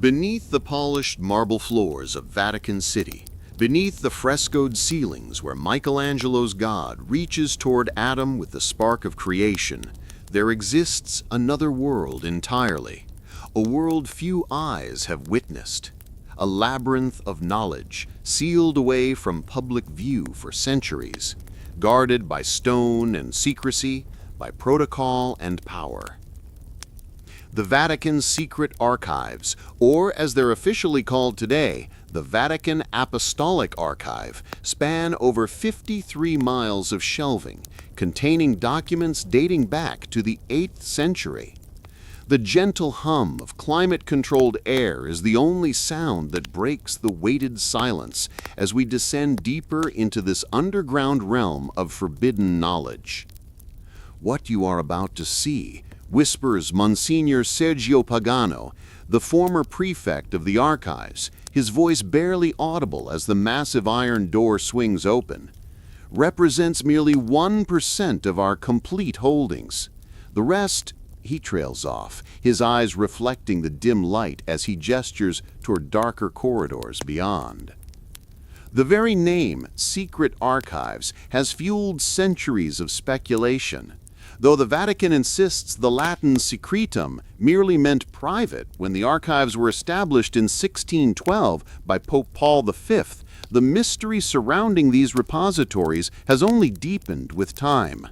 Beneath the polished marble floors of Vatican City, beneath the frescoed ceilings where Michelangelo's God reaches toward Adam with the spark of creation, there exists another world entirely, a world few eyes have witnessed, a labyrinth of knowledge sealed away from public view for centuries, guarded by stone and secrecy, by protocol and power. The Vatican's secret archives, or as they're officially called today, the Vatican Apostolic Archive, span over 53 miles of shelving, containing documents dating back to the 8th century. The gentle hum of climate-controlled air is the only sound that breaks the weighted silence as we descend deeper into this underground realm of forbidden knowledge. What you are about to see, whispers Monsignor Sergio Pagano, the former prefect of the archives, his voice barely audible as the massive iron door swings open, represents merely 1% of our complete holdings. The rest, he trails off, his eyes reflecting the dim light as he gestures toward darker corridors beyond. The very name, Secret Archives, has fueled centuries of speculation. Though the Vatican insists the Latin secretum merely meant private when the archives were established in 1612 by Pope Paul V, the mystery surrounding these repositories has only deepened with time.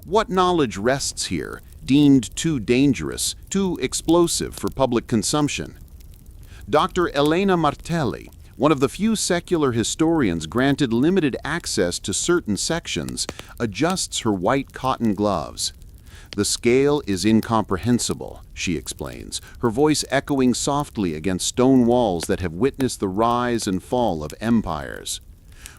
What knowledge rests here, deemed too dangerous, too explosive for public consumption? Dr. Elena Martelli, one of the few secular historians granted limited access to certain sections, adjusts her white cotton gloves. The scale is incomprehensible, she explains, her voice echoing softly against stone walls that have witnessed the rise and fall of empires.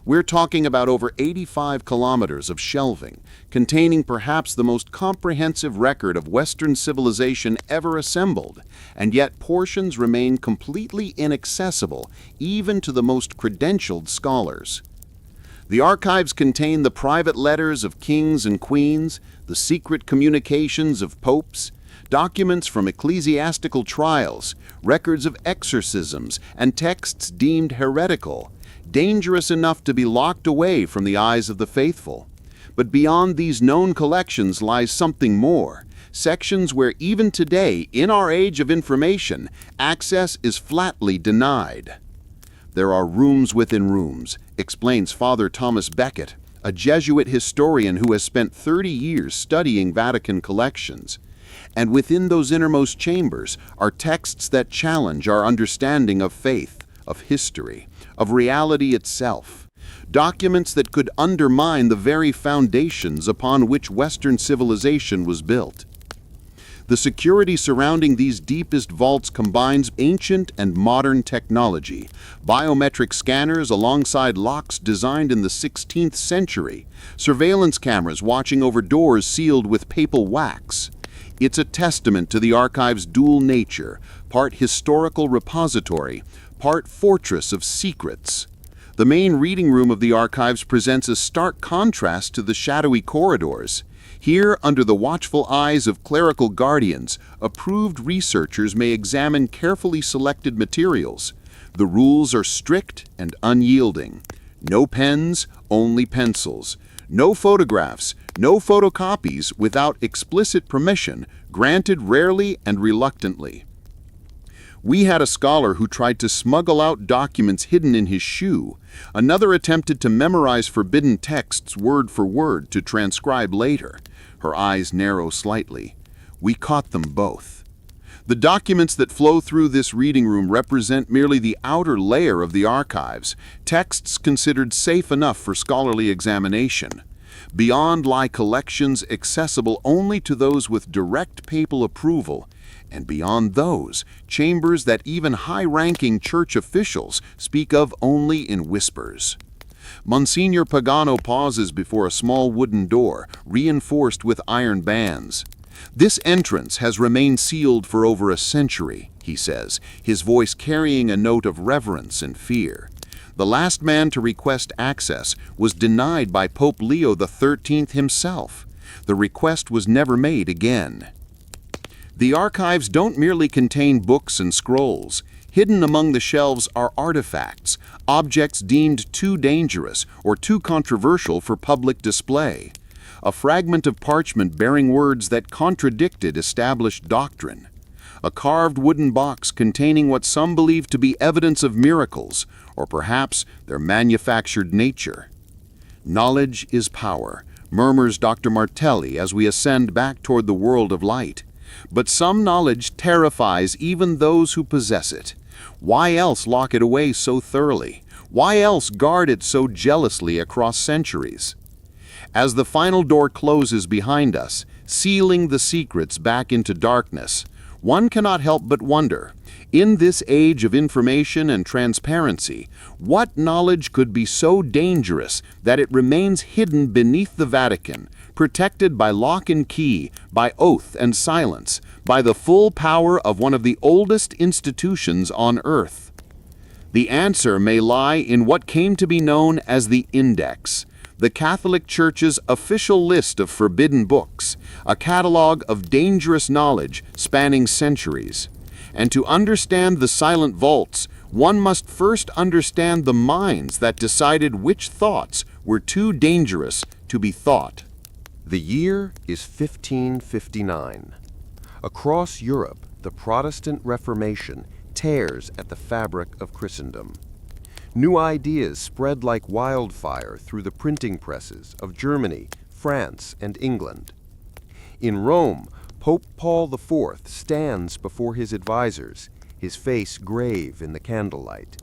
We're talking about over 85 kilometers of shelving, containing perhaps the most comprehensive record of Western civilization ever assembled, and yet portions remain completely inaccessible even to the most credentialed scholars. The archives contain the private letters of kings and queens, the secret communications of popes, documents from ecclesiastical trials, records of exorcisms, and texts deemed heretical, dangerous enough to be locked away from the eyes of the faithful. But beyond these known collections lies something more, sections where even today, in our age of information, access is flatly denied. There are rooms within rooms, explains Father Thomas Becket, a Jesuit historian who has spent 30 years studying Vatican collections. And within those innermost chambers are texts that challenge our understanding of faith, of history, of reality itself. Documents that could undermine the very foundations upon which Western civilization was built. The security surrounding these deepest vaults combines ancient and modern technology, biometric scanners alongside locks designed in the 16th century, surveillance cameras watching over doors sealed with papal wax. It's a testament to the archive's dual nature, part historical repository, part fortress of secrets. The main reading room of the archives presents a stark contrast to the shadowy corridors. Here, under the watchful eyes of clerical guardians, approved researchers may examine carefully selected materials. The rules are strict and unyielding. No pens, only pencils. No photographs, no photocopies without explicit permission, granted rarely and reluctantly. We had a scholar who tried to smuggle out documents hidden in his shoe. Another attempted to memorize forbidden texts word for word to transcribe later. Her eyes narrow slightly. We caught them both. The documents that flow through this reading room represent merely the outer layer of the archives, texts considered safe enough for scholarly examination. Beyond lie collections accessible only to those with direct papal approval, and beyond those, chambers that even high-ranking church officials speak of only in whispers. Monsignor Pagano pauses before a small wooden door, reinforced with iron bands. This entrance has remained sealed for over a century, he says, his voice carrying a note of reverence and fear. The last man to request access was denied by Pope Leo XIII himself. The request was never made again. The archives don't merely contain books and scrolls. Hidden among the shelves are artifacts, objects deemed too dangerous or too controversial for public display. A fragment of parchment bearing words that contradicted established doctrine. A carved wooden box containing what some believe to be evidence of miracles, or perhaps their manufactured nature. Knowledge is power, murmurs Dr. Martelli as we ascend back toward the world of light. But some knowledge terrifies even those who possess it. Why else lock it away so thoroughly? Why else guard it so jealously across centuries? As the final door closes behind us, sealing the secrets back into darkness, one cannot help but wonder, in this age of information and transparency, what knowledge could be so dangerous that it remains hidden beneath the Vatican, protected by lock and key, by oath and silence, by the full power of one of the oldest institutions on earth? The answer may lie in what came to be known as the Index, the Catholic Church's official list of forbidden books, a catalog of dangerous knowledge spanning centuries. And to understand the silent vaults, one must first understand the minds that decided which thoughts were too dangerous to be thought. The year is 1559. Across Europe, the Protestant Reformation tears at the fabric of Christendom. New ideas spread like wildfire through the printing presses of Germany, France, and England. In Rome, Pope Paul IV stands before his advisors, his face grave in the candlelight.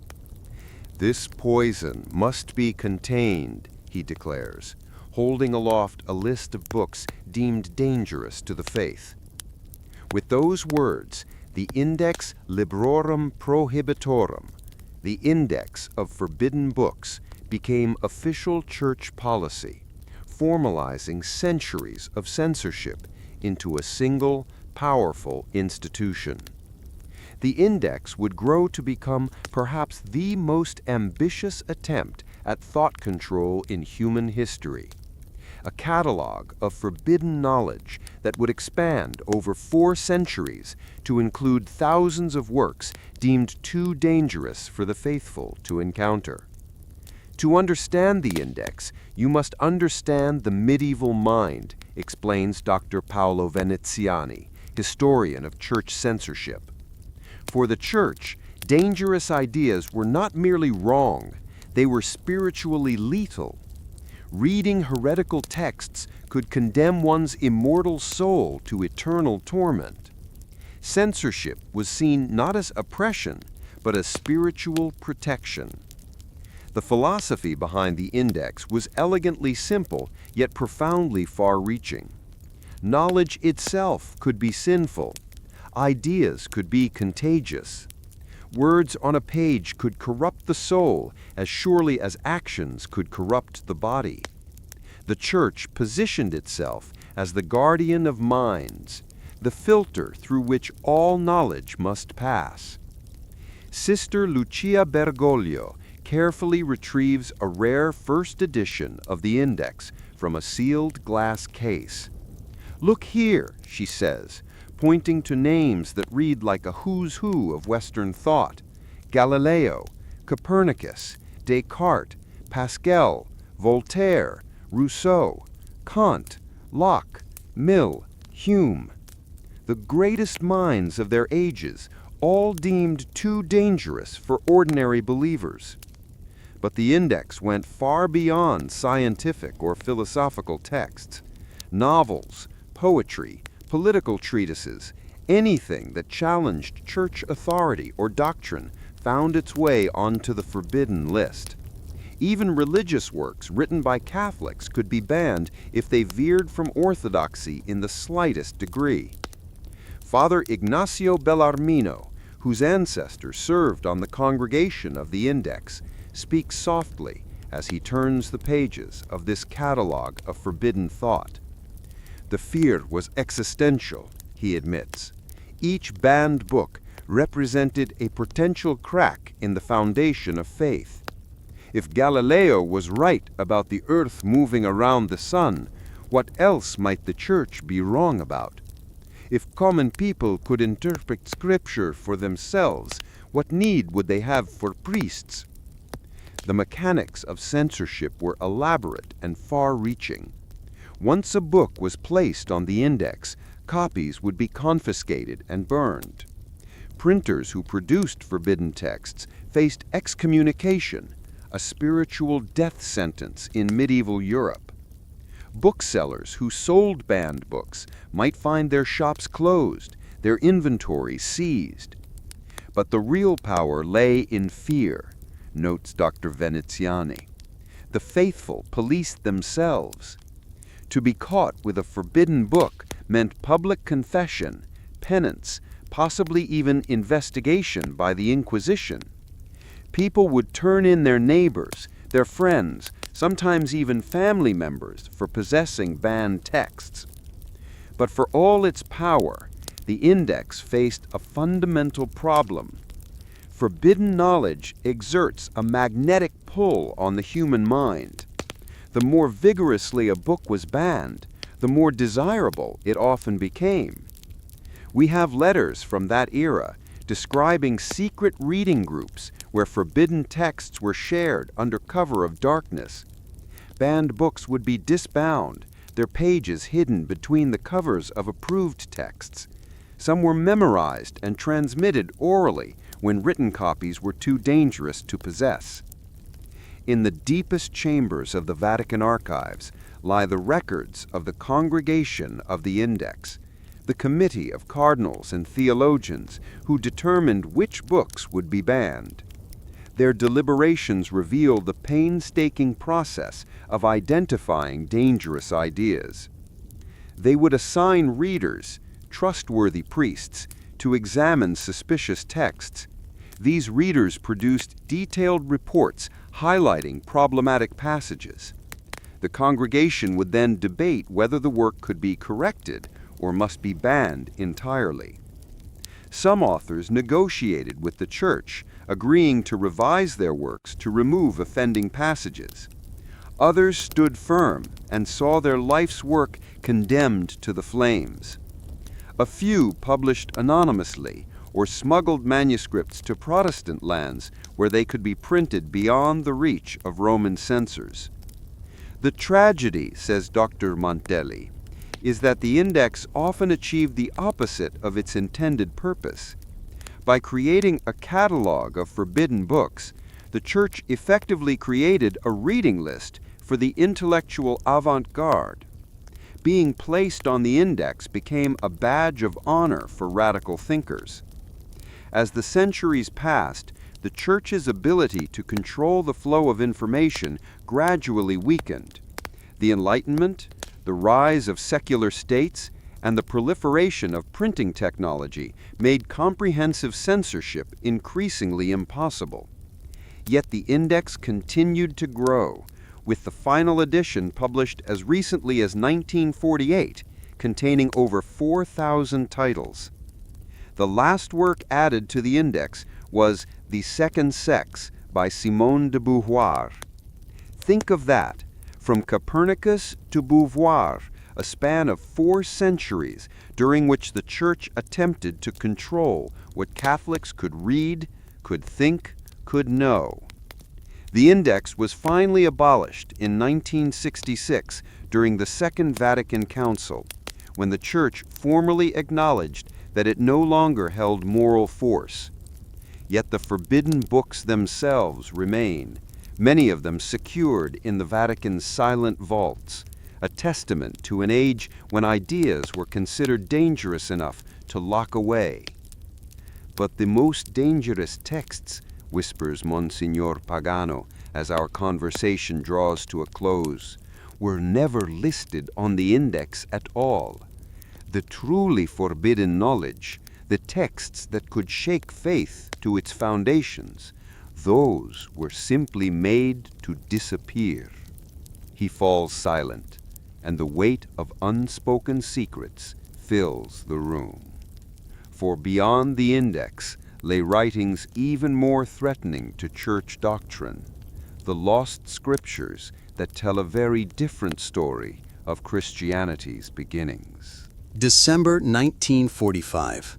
"This poison must be contained," he declares, holding aloft a list of books deemed dangerous to the faith. With those words, the Index Librorum Prohibitorum, the Index of Forbidden Books, became official church policy, formalizing centuries of censorship into a single, powerful institution. The Index would grow to become perhaps the most ambitious attempt at thought control in human history, a catalog of forbidden knowledge that would expand over 4 centuries to include thousands of works deemed too dangerous for the faithful to encounter. To understand the Index, you must understand the medieval mind, explains Dr. Paolo Veneziani, historian of church censorship. For the church, dangerous ideas were not merely wrong, they were spiritually lethal. Reading heretical texts could condemn one's immortal soul to eternal torment. Censorship was seen not as oppression, but as spiritual protection. The philosophy behind the Index was elegantly simple, yet profoundly far-reaching. Knowledge itself could be sinful. Ideas could be contagious. Words on a page could corrupt the soul as surely as actions could corrupt the body. The Church positioned itself as the guardian of minds, the filter through which all knowledge must pass. Sister Lucia Bergoglio carefully retrieves a rare first edition of the Index from a sealed glass case. "Look here," she says, pointing to names that read like a who's who of Western thought: Galileo, Copernicus, Descartes, Pascal, Voltaire, Rousseau, Kant, Locke, Mill, Hume. The greatest minds of their ages, all deemed too dangerous for ordinary believers. But the Index went far beyond scientific or philosophical texts. Novels, poetry, political treatises, anything that challenged church authority or doctrine found its way onto the forbidden list. Even religious works written by Catholics could be banned if they veered from orthodoxy in the slightest degree. Father Ignacio Bellarmino, whose ancestors served on the congregation of the Index, speaks softly as he turns the pages of this catalog of forbidden thought. The fear was existential, he admits. Each banned book represented a potential crack in the foundation of faith. If Galileo was right about the earth moving around the sun, what else might the Church be wrong about? If common people could interpret Scripture for themselves, what need would they have for priests? The mechanics of censorship were elaborate and far-reaching. Once a book was placed on the index, copies would be confiscated and burned. Printers who produced forbidden texts faced excommunication, a spiritual death sentence in medieval Europe. Booksellers who sold banned books might find their shops closed, their inventory seized. But the real power lay in fear, notes Dr. Veneziani. The faithful policed themselves. To be caught with a forbidden book meant public confession, penance, possibly even investigation by the Inquisition. People would turn in their neighbors, their friends, sometimes even family members for possessing banned texts. But for all its power, the index faced a fundamental problem. Forbidden knowledge exerts a magnetic pull on the human mind. The more vigorously a book was banned, the more desirable it often became. We have letters from that era describing secret reading groups where forbidden texts were shared under cover of darkness. Banned books would be disbound, their pages hidden between the covers of approved texts. Some were memorized and transmitted orally when written copies were too dangerous to possess. In the deepest chambers of the Vatican archives lie the records of the Congregation of the Index, the committee of cardinals and theologians who determined which books would be banned. Their deliberations reveal the painstaking process of identifying dangerous ideas. They would assign readers, trustworthy priests, to examine suspicious texts. These readers produced detailed reports highlighting problematic passages. The congregation would then debate whether the work could be corrected or must be banned entirely. Some authors negotiated with the Church, agreeing to revise their works to remove offending passages. Others stood firm and saw their life's work condemned to the flames. A few published anonymously or smuggled manuscripts to Protestant lands where they could be printed beyond the reach of Roman censors. The tragedy, says Dr. Montelli, is that the index often achieved the opposite of its intended purpose. By creating a catalog of forbidden books, the Church effectively created a reading list for the intellectual avant-garde. Being placed on the index became a badge of honor for radical thinkers. As the centuries passed, the Church's ability to control the flow of information gradually weakened. The Enlightenment, the rise of secular states, and the proliferation of printing technology made comprehensive censorship increasingly impossible. Yet the index continued to grow, with the final edition published as recently as 1948, containing over 4,000 titles. The last work added to the index was The Second Sex by Simone de Beauvoir. Think of that, from Copernicus to Beauvoir, a span of 4 centuries during which the Church attempted to control what Catholics could read, could think, could know. The index was finally abolished in 1966 during the Second Vatican Council, when the Church formally acknowledged that it no longer held moral force. Yet the forbidden books themselves remain, many of them secured in the Vatican's silent vaults, a testament to an age when ideas were considered dangerous enough to lock away. But the most dangerous texts, whispers Monsignor Pagano as our conversation draws to a close, were never listed on the index at all. The truly forbidden knowledge, the texts that could shake faith to its foundations, those were simply made to disappear. He falls silent, and the weight of unspoken secrets fills the room. For beyond the index lay writings even more threatening to church doctrine, the lost scriptures that tell a very different story of Christianity's beginnings. December 1945.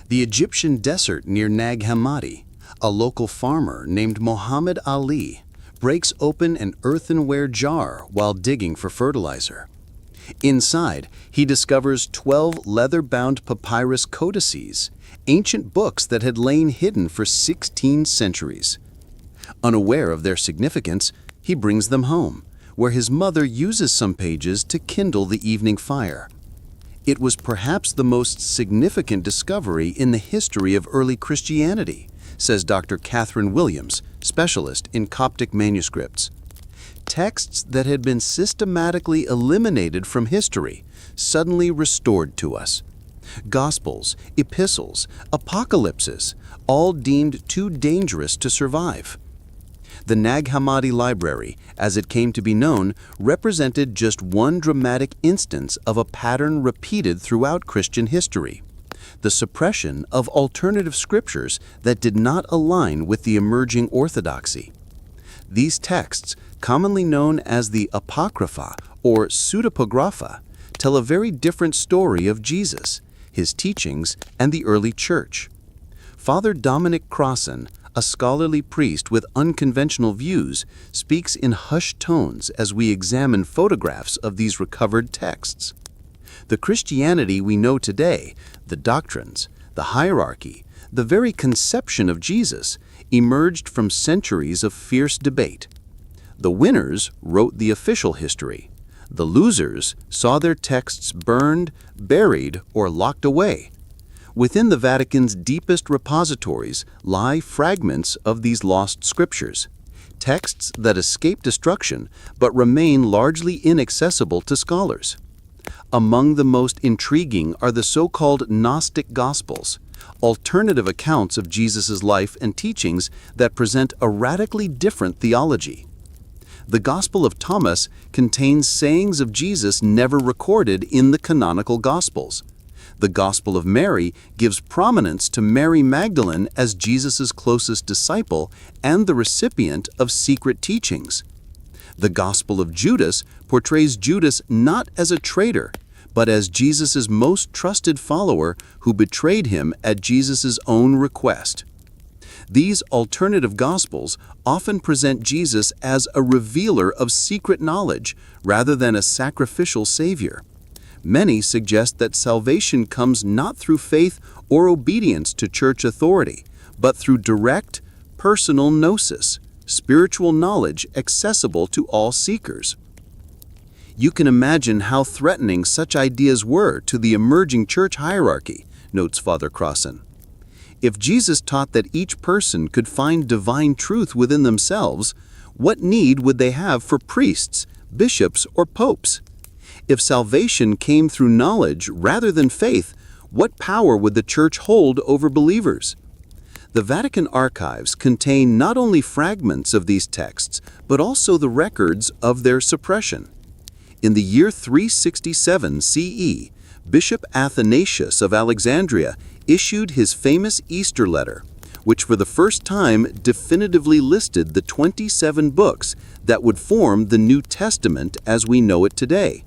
The Egyptian desert near Nag Hammadi, a local farmer named Muhammad Ali breaks open an earthenware jar while digging for fertilizer. Inside, he discovers 12 leather-bound papyrus codices, ancient books that had lain hidden for 16 centuries. Unaware of their significance, he brings them home, where his mother uses some pages to kindle the evening fire. It was perhaps the most significant discovery in the history of early Christianity, says Dr. Catherine Williams, specialist in Coptic manuscripts. Texts that had been systematically eliminated from history, suddenly restored to us. Gospels, epistles, apocalypses, all deemed too dangerous to survive. The Nag Hammadi Library, as it came to be known, represented just one dramatic instance of a pattern repeated throughout Christian history: the suppression of alternative scriptures that did not align with the emerging orthodoxy. These texts, commonly known as the Apocrypha or Pseudepigrapha, tell a very different story of Jesus, his teachings, and the early church. Father Dominic Crossan, a scholarly priest with unconventional views, speaks in hushed tones as we examine photographs of these recovered texts. The Christianity we know today, the doctrines, the hierarchy, the very conception of Jesus, emerged from centuries of fierce debate. The winners wrote the official history. The losers saw their texts burned, buried, or locked away. Within the Vatican's deepest repositories lie fragments of these lost scriptures, texts that escape destruction but remain largely inaccessible to scholars. Among the most intriguing are the so-called Gnostic Gospels, alternative accounts of Jesus' life and teachings that present a radically different theology. The Gospel of Thomas contains sayings of Jesus never recorded in the canonical Gospels. The Gospel of Mary gives prominence to Mary Magdalene as Jesus' closest disciple and the recipient of secret teachings. The Gospel of Judas portrays Judas not as a traitor, but as Jesus' most trusted follower who betrayed him at Jesus' own request. These alternative Gospels often present Jesus as a revealer of secret knowledge rather than a sacrificial Savior. Many suggest that salvation comes not through faith or obedience to church authority, but through direct, personal gnosis, spiritual knowledge accessible to all seekers. You can imagine how threatening such ideas were to the emerging church hierarchy, notes Father Crossan. If Jesus taught that each person could find divine truth within themselves, what need would they have for priests, bishops, or popes? If salvation came through knowledge rather than faith, what power would the Church hold over believers? The Vatican archives contain not only fragments of these texts, but also the records of their suppression. In the year 367 CE, Bishop Athanasius of Alexandria issued his famous Easter letter, which for the first time definitively listed the 27 books that would form the New Testament as we know it today.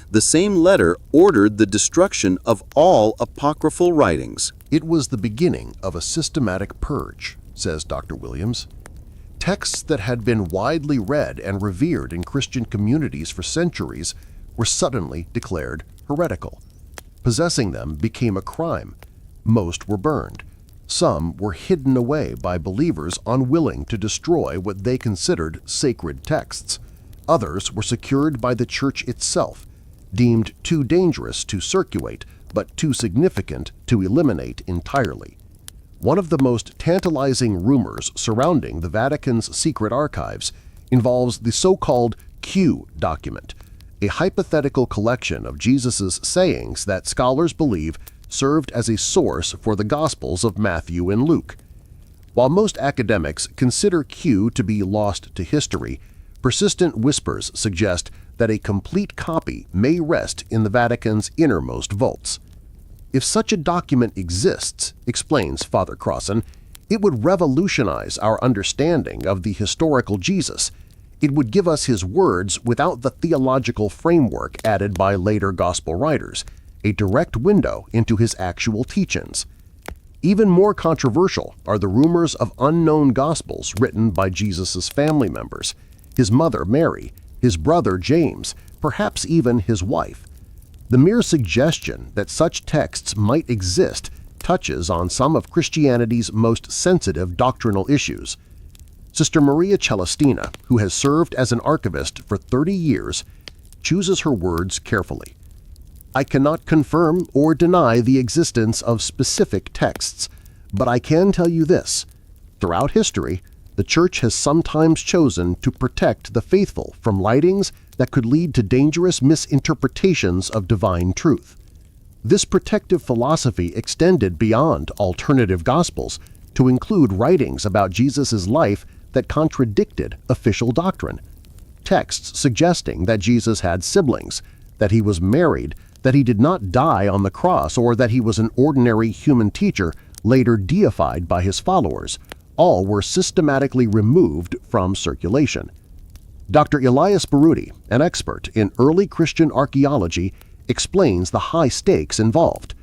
The same letter ordered the destruction of all apocryphal writings. It was the beginning of a systematic purge, says Dr. Williams. Texts that had been widely read and revered in Christian communities for centuries were suddenly declared heretical. Possessing them became a crime. Most were burned. Some were hidden away by believers unwilling to destroy what they considered sacred texts. Others were secured by the Church itself, deemed too dangerous to circulate but too significant to eliminate entirely. One of the most tantalizing rumors surrounding the Vatican's secret archives involves the so-called Q document, a hypothetical collection of Jesus' sayings that scholars believe served as a source for the Gospels of Matthew and Luke. While most academics consider Q to be lost to history, persistent whispers suggest that a complete copy may rest in the Vatican's innermost vaults. If such a document exists, explains Father Crossan, it would revolutionize our understanding of the historical Jesus. It would give us his words without the theological framework added by later gospel writers, a direct window into his actual teachings. Even more controversial are the rumors of unknown gospels written by Jesus' family members, his mother Mary, his brother James, perhaps even his wife. The mere suggestion that such texts might exist touches on some of Christianity's most sensitive doctrinal issues. Sister Maria Celestina, who has served as an archivist for 30 years, chooses her words carefully. I cannot confirm or deny the existence of specific texts, but I can tell you this. Throughout history, the Church has sometimes chosen to protect the faithful from writings that could lead to dangerous misinterpretations of divine truth. This protective philosophy extended beyond alternative gospels to include writings about Jesus' life that contradicted official doctrine. Texts suggesting that Jesus had siblings, that he was married, that he did not die on the cross, or that he was an ordinary human teacher later deified by his followers, all were systematically removed from circulation. Dr. Elias Baruti, an expert in early Christian archaeology, explains the high stakes involved.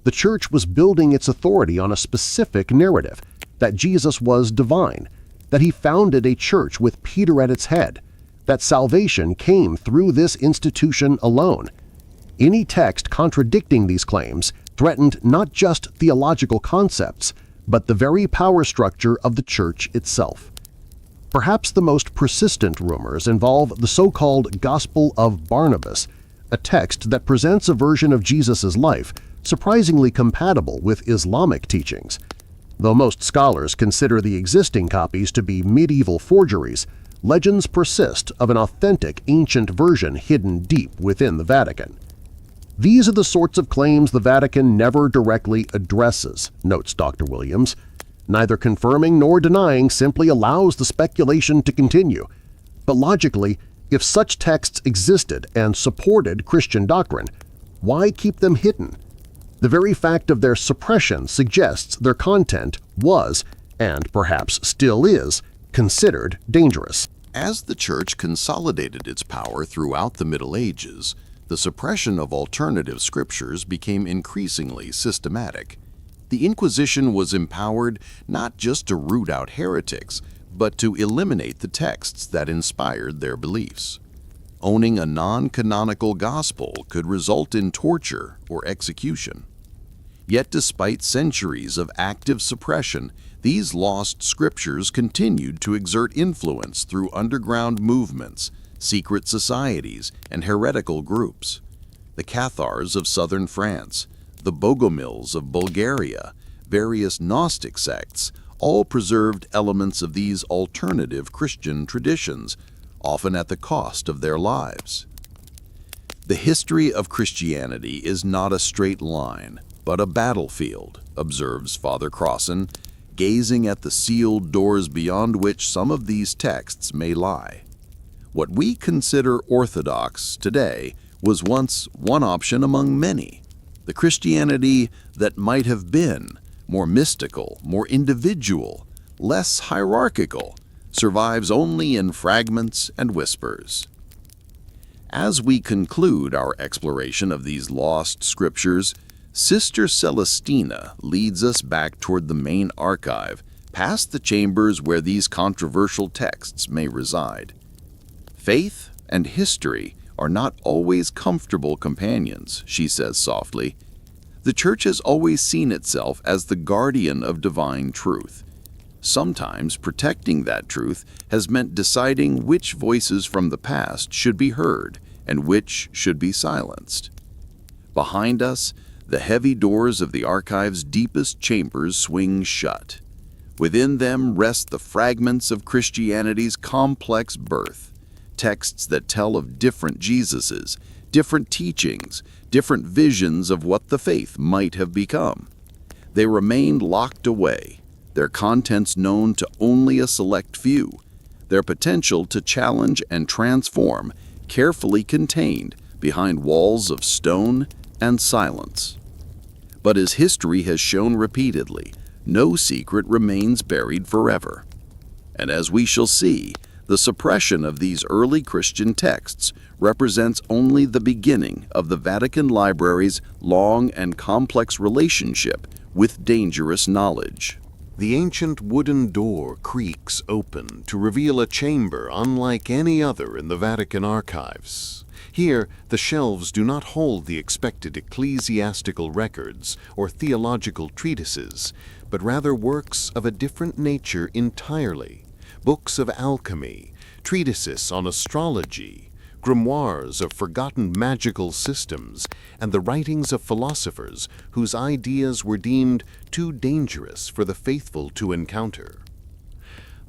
The Church was building its authority on a specific narrative, that Jesus was divine, that he founded a church with Peter at its head, that salvation came through this institution alone. Any text contradicting these claims threatened not just theological concepts, but the very power structure of the Church itself. Perhaps the most persistent rumors involve the so-called Gospel of Barnabas, a text that presents a version of Jesus' life surprisingly compatible with Islamic teachings. Though most scholars consider the existing copies to be medieval forgeries, legends persist of an authentic ancient version hidden deep within the Vatican. These are the sorts of claims the Vatican never directly addresses, notes Dr. Williams. Neither confirming nor denying simply allows the speculation to continue. But logically, if such texts existed and supported Christian doctrine, why keep them hidden? The very fact of their suppression suggests their content was, and perhaps still is, considered dangerous. As the Church consolidated its power throughout the Middle Ages, the suppression of alternative scriptures became increasingly systematic. The Inquisition was empowered not just to root out heretics, but to eliminate the texts that inspired their beliefs. Owning a non-canonical gospel could result in torture or execution. Yet despite centuries of active suppression, these lost scriptures continued to exert influence through underground movements, secret societies, and heretical groups. The Cathars of southern France, the Bogomils of Bulgaria, various Gnostic sects, all preserved elements of these alternative Christian traditions, often at the cost of their lives. The history of Christianity is not a straight line, but a battlefield, observes Father Crossan, gazing at the sealed doors beyond which some of these texts may lie. What we consider orthodox today was once one option among many. The Christianity that might have been, more mystical, more individual, less hierarchical, survives only in fragments and whispers. As we conclude our exploration of these lost scriptures, Sister Celestina leads us back toward the main archive, past the chambers where these controversial texts may reside. Faith and history are not always comfortable companions, she says softly. The Church has always seen itself as the guardian of divine truth. Sometimes protecting that truth has meant deciding which voices from the past should be heard and which should be silenced. Behind us, the heavy doors of the archive's deepest chambers swing shut. Within them rest the fragments of Christianity's complex birth, texts that tell of different Jesuses, different teachings, different visions of what the faith might have become. They remained locked away, their contents known to only a select few, their potential to challenge and transform carefully contained behind walls of stone and silence. But as history has shown repeatedly, no secret remains buried forever. And as we shall see, The suppression of these early Christian texts represents only the beginning of the Vatican Library's long and complex relationship with dangerous knowledge. The ancient wooden door creaks open to reveal a chamber unlike any other in the Vatican archives. Here, the shelves do not hold the expected ecclesiastical records or theological treatises, but rather works of a different nature entirely. Books of alchemy, treatises on astrology, grimoires of forgotten magical systems, and the writings of philosophers whose ideas were deemed too dangerous for the faithful to encounter.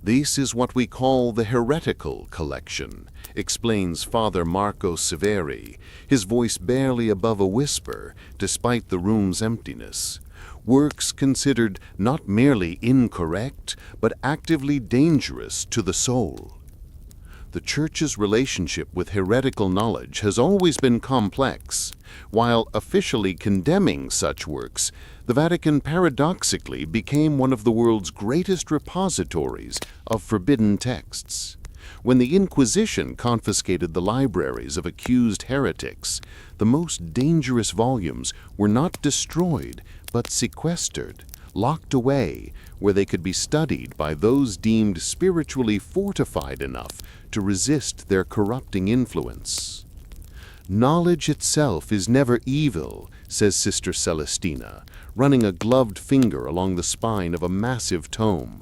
This is what we call the heretical collection, explains Father Marco Severi, his voice barely above a whisper, despite the room's emptiness. Works considered not merely incorrect, but actively dangerous to the soul. The Church's relationship with heretical knowledge has always been complex. While officially condemning such works, the Vatican paradoxically became one of the world's greatest repositories of forbidden texts. When the Inquisition confiscated the libraries of accused heretics, the most dangerous volumes were not destroyed, but sequestered, locked away, where they could be studied by those deemed spiritually fortified enough to resist their corrupting influence. Knowledge itself is never evil, says Sister Celestina, running a gloved finger along the spine of a massive tome.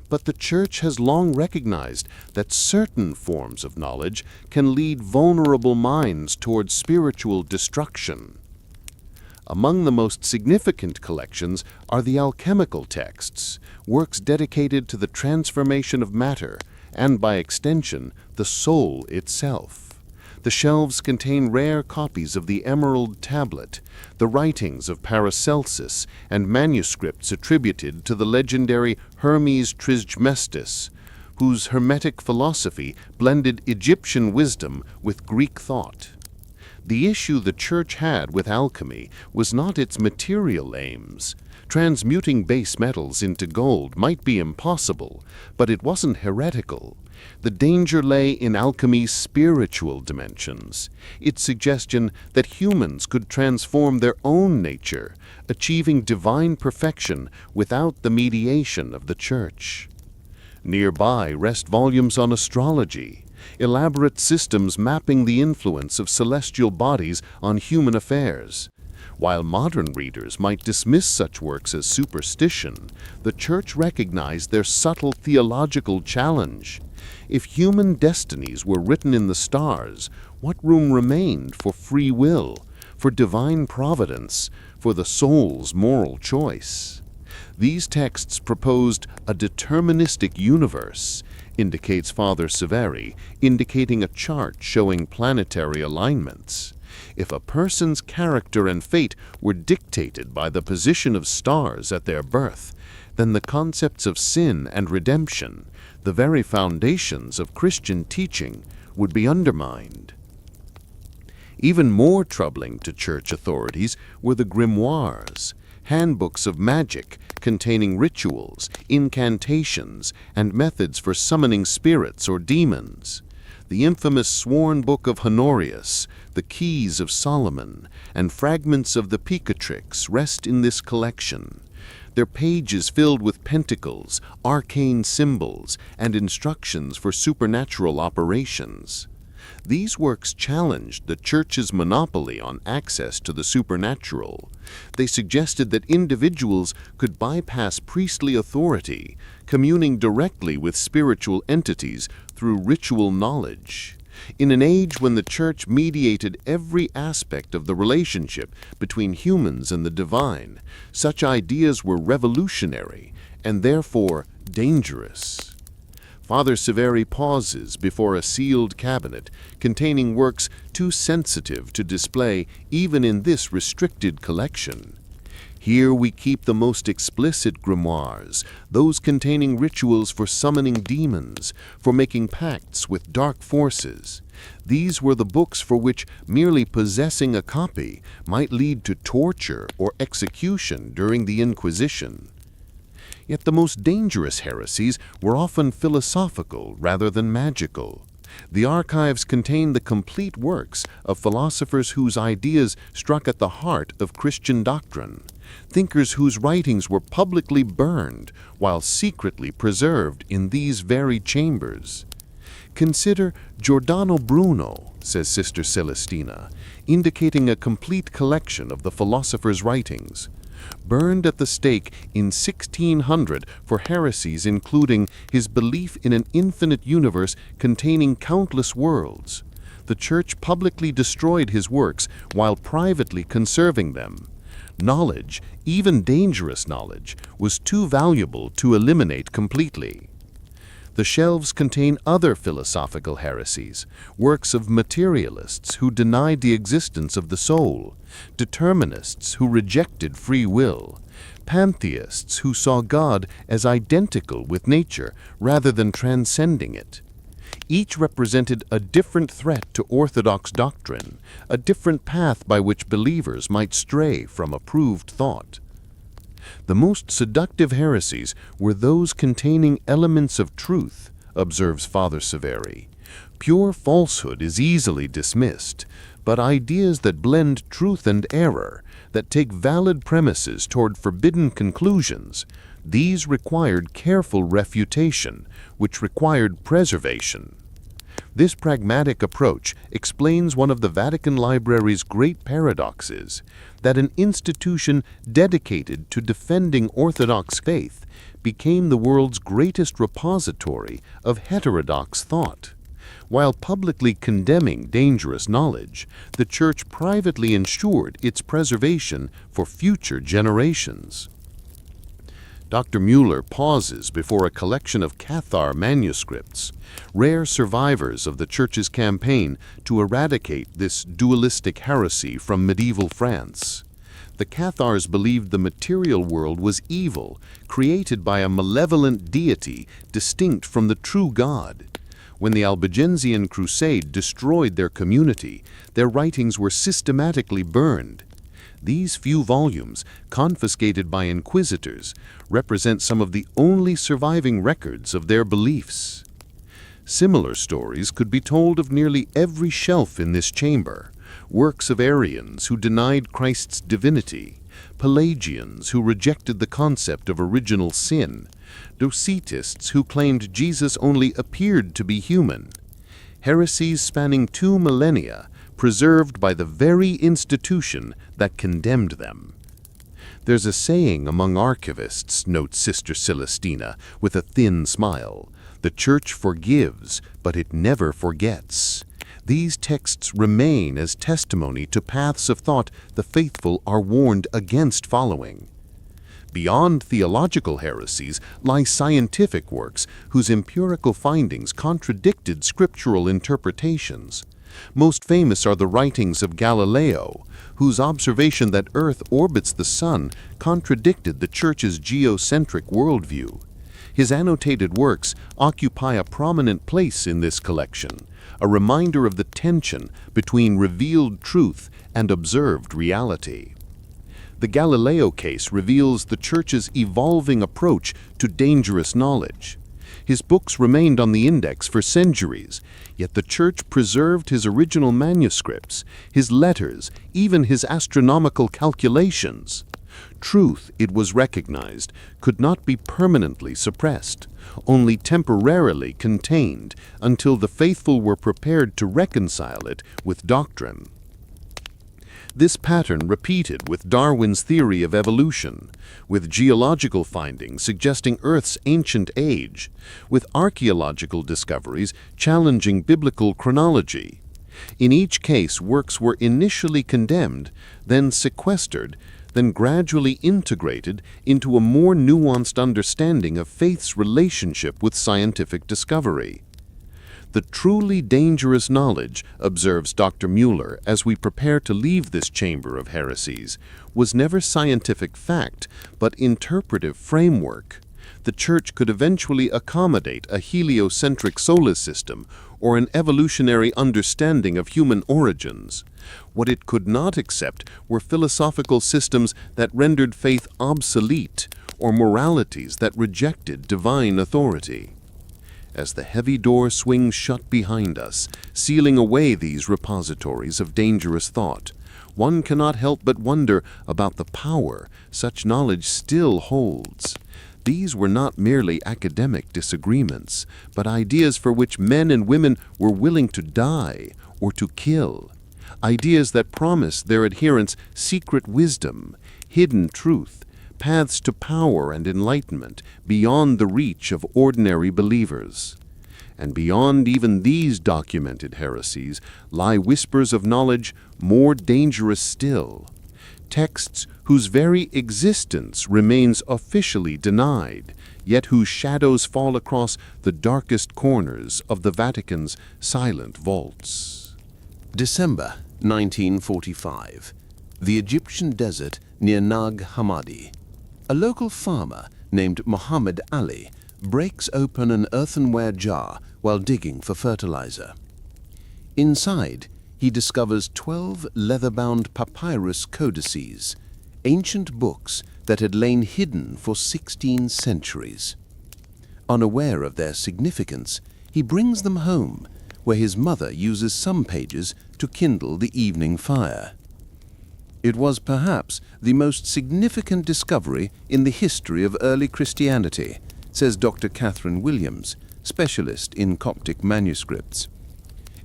But the Church has long recognized that certain forms of knowledge can lead vulnerable minds towards spiritual destruction. Among the most significant collections are the alchemical texts, works dedicated to the transformation of matter, and by extension, the soul itself. The shelves contain rare copies of the Emerald Tablet, the writings of Paracelsus, and manuscripts attributed to the legendary Hermes Trismegistus, whose Hermetic philosophy blended Egyptian wisdom with Greek thought. The issue the Church had with alchemy was not its material aims. Transmuting base metals into gold might be impossible, but it wasn't heretical. The danger lay in alchemy's spiritual dimensions, its suggestion that humans could transform their own nature, achieving divine perfection without the mediation of the Church. Nearby rest volumes on astrology, elaborate systems mapping the influence of celestial bodies on human affairs. While modern readers might dismiss such works as superstition, the Church recognized their subtle theological challenge. If human destinies were written in the stars, what room remained for free will, for divine providence, for the soul's moral choice? These texts proposed a deterministic universe, indicates Father Severi, indicating a chart showing planetary alignments. If a person's character and fate were dictated by the position of stars at their birth, then the concepts of sin and redemption, the very foundations of Christian teaching, would be undermined. Even more troubling to Church authorities were the grimoires, handbooks of magic containing rituals, incantations, and methods for summoning spirits or demons. The infamous sworn book of Honorius, the Keys of Solomon, and fragments of the Picatrix rest in this collection. Their pages filled with pentacles, arcane symbols, and instructions for supernatural operations. These works challenged the Church's monopoly on access to the supernatural. They suggested that individuals could bypass priestly authority, communing directly with spiritual entities through ritual knowledge. In an age when the Church mediated every aspect of the relationship between humans and the divine, such ideas were revolutionary and therefore dangerous. Father Severi pauses before a sealed cabinet containing works too sensitive to display even in this restricted collection. Here we keep the most explicit grimoires, those containing rituals for summoning demons, for making pacts with dark forces. These were the books for which merely possessing a copy might lead to torture or execution during the Inquisition. Yet the most dangerous heresies were often philosophical rather than magical. The archives contain the complete works of philosophers whose ideas struck at the heart of Christian doctrine, thinkers whose writings were publicly burned while secretly preserved in these very chambers. Consider Giordano Bruno, says Sister Celestina, indicating a complete collection of the philosopher's writings. Burned at the stake in 1600 for heresies including his belief in an infinite universe containing countless worlds. The Church publicly destroyed his works while privately conserving them. Knowledge, even dangerous knowledge, was too valuable to eliminate completely. The shelves contain other philosophical heresies, works of materialists who denied the existence of the soul, determinists who rejected free will, pantheists who saw God as identical with nature rather than transcending it. Each represented a different threat to orthodox doctrine, a different path by which believers might stray from approved thought. The most seductive heresies were those containing elements of truth, observes Father Severi. Pure falsehood is easily dismissed, but ideas that blend truth and error, that take valid premises toward forbidden conclusions, these required careful refutation, which required preservation. This pragmatic approach explains one of the Vatican Library's great paradoxes, that an institution dedicated to defending Orthodox faith became the world's greatest repository of heterodox thought. While publicly condemning dangerous knowledge, the Church privately ensured its preservation for future generations. Dr. Mueller pauses before a collection of Cathar manuscripts, rare survivors of the Church's campaign to eradicate this dualistic heresy from medieval France. The Cathars believed the material world was evil, created by a malevolent deity distinct from the true God. When the Albigensian Crusade destroyed their community, their writings were systematically burned. These few volumes, confiscated by inquisitors, represent some of the only surviving records of their beliefs. Similar stories could be told of nearly every shelf in this chamber. Works of Arians who denied Christ's divinity, Pelagians who rejected the concept of original sin, Docetists who claimed Jesus only appeared to be human, heresies spanning 2 millennia, preserved by the very institution that condemned them. There's a saying among archivists, notes Sister Celestina with a thin smile, the Church forgives, but it never forgets. These texts remain as testimony to paths of thought the faithful are warned against following. Beyond theological heresies lie scientific works whose empirical findings contradicted scriptural interpretations. Most famous are the writings of Galileo, whose observation that Earth orbits the Sun contradicted the Church's geocentric worldview. His annotated works occupy a prominent place in this collection, a reminder of the tension between revealed truth and observed reality. The Galileo case reveals the Church's evolving approach to dangerous knowledge. His books remained on the index for centuries, yet the Church preserved his original manuscripts, his letters, even his astronomical calculations. Truth, it was recognized, could not be permanently suppressed, only temporarily contained until the faithful were prepared to reconcile it with doctrine. This pattern repeated with Darwin's theory of evolution, with geological findings suggesting Earth's ancient age, with archaeological discoveries challenging biblical chronology. In each case, works were initially condemned, then sequestered, then gradually integrated into a more nuanced understanding of faith's relationship with scientific discovery. The truly dangerous knowledge, observes Dr. Mueller as we prepare to leave this chamber of heresies, was never scientific fact, but interpretive framework. The Church could eventually accommodate a heliocentric solar system or an evolutionary understanding of human origins. What it could not accept were philosophical systems that rendered faith obsolete or moralities that rejected divine authority. As the heavy door swings shut behind us, sealing away these repositories of dangerous thought, one cannot help but wonder about the power such knowledge still holds. These were not merely academic disagreements, but ideas for which men and women were willing to die or to kill. Ideas that promised their adherents secret wisdom, hidden truth, paths to power and enlightenment beyond the reach of ordinary believers. And beyond even these documented heresies lie whispers of knowledge more dangerous still, texts whose very existence remains officially denied, yet whose shadows fall across the darkest corners of the Vatican's silent vaults. December 1945. The Egyptian desert near Nag Hammadi. A local farmer named Muhammad Ali breaks open an earthenware jar while digging for fertilizer. Inside, he discovers 12 leather-bound papyrus codices, ancient books that had lain hidden for 16 centuries. Unaware of their significance, he brings them home, where his mother uses some pages to kindle the evening fire. It was perhaps the most significant discovery in the history of early Christianity, says Dr. Catherine Williams, specialist in Coptic manuscripts.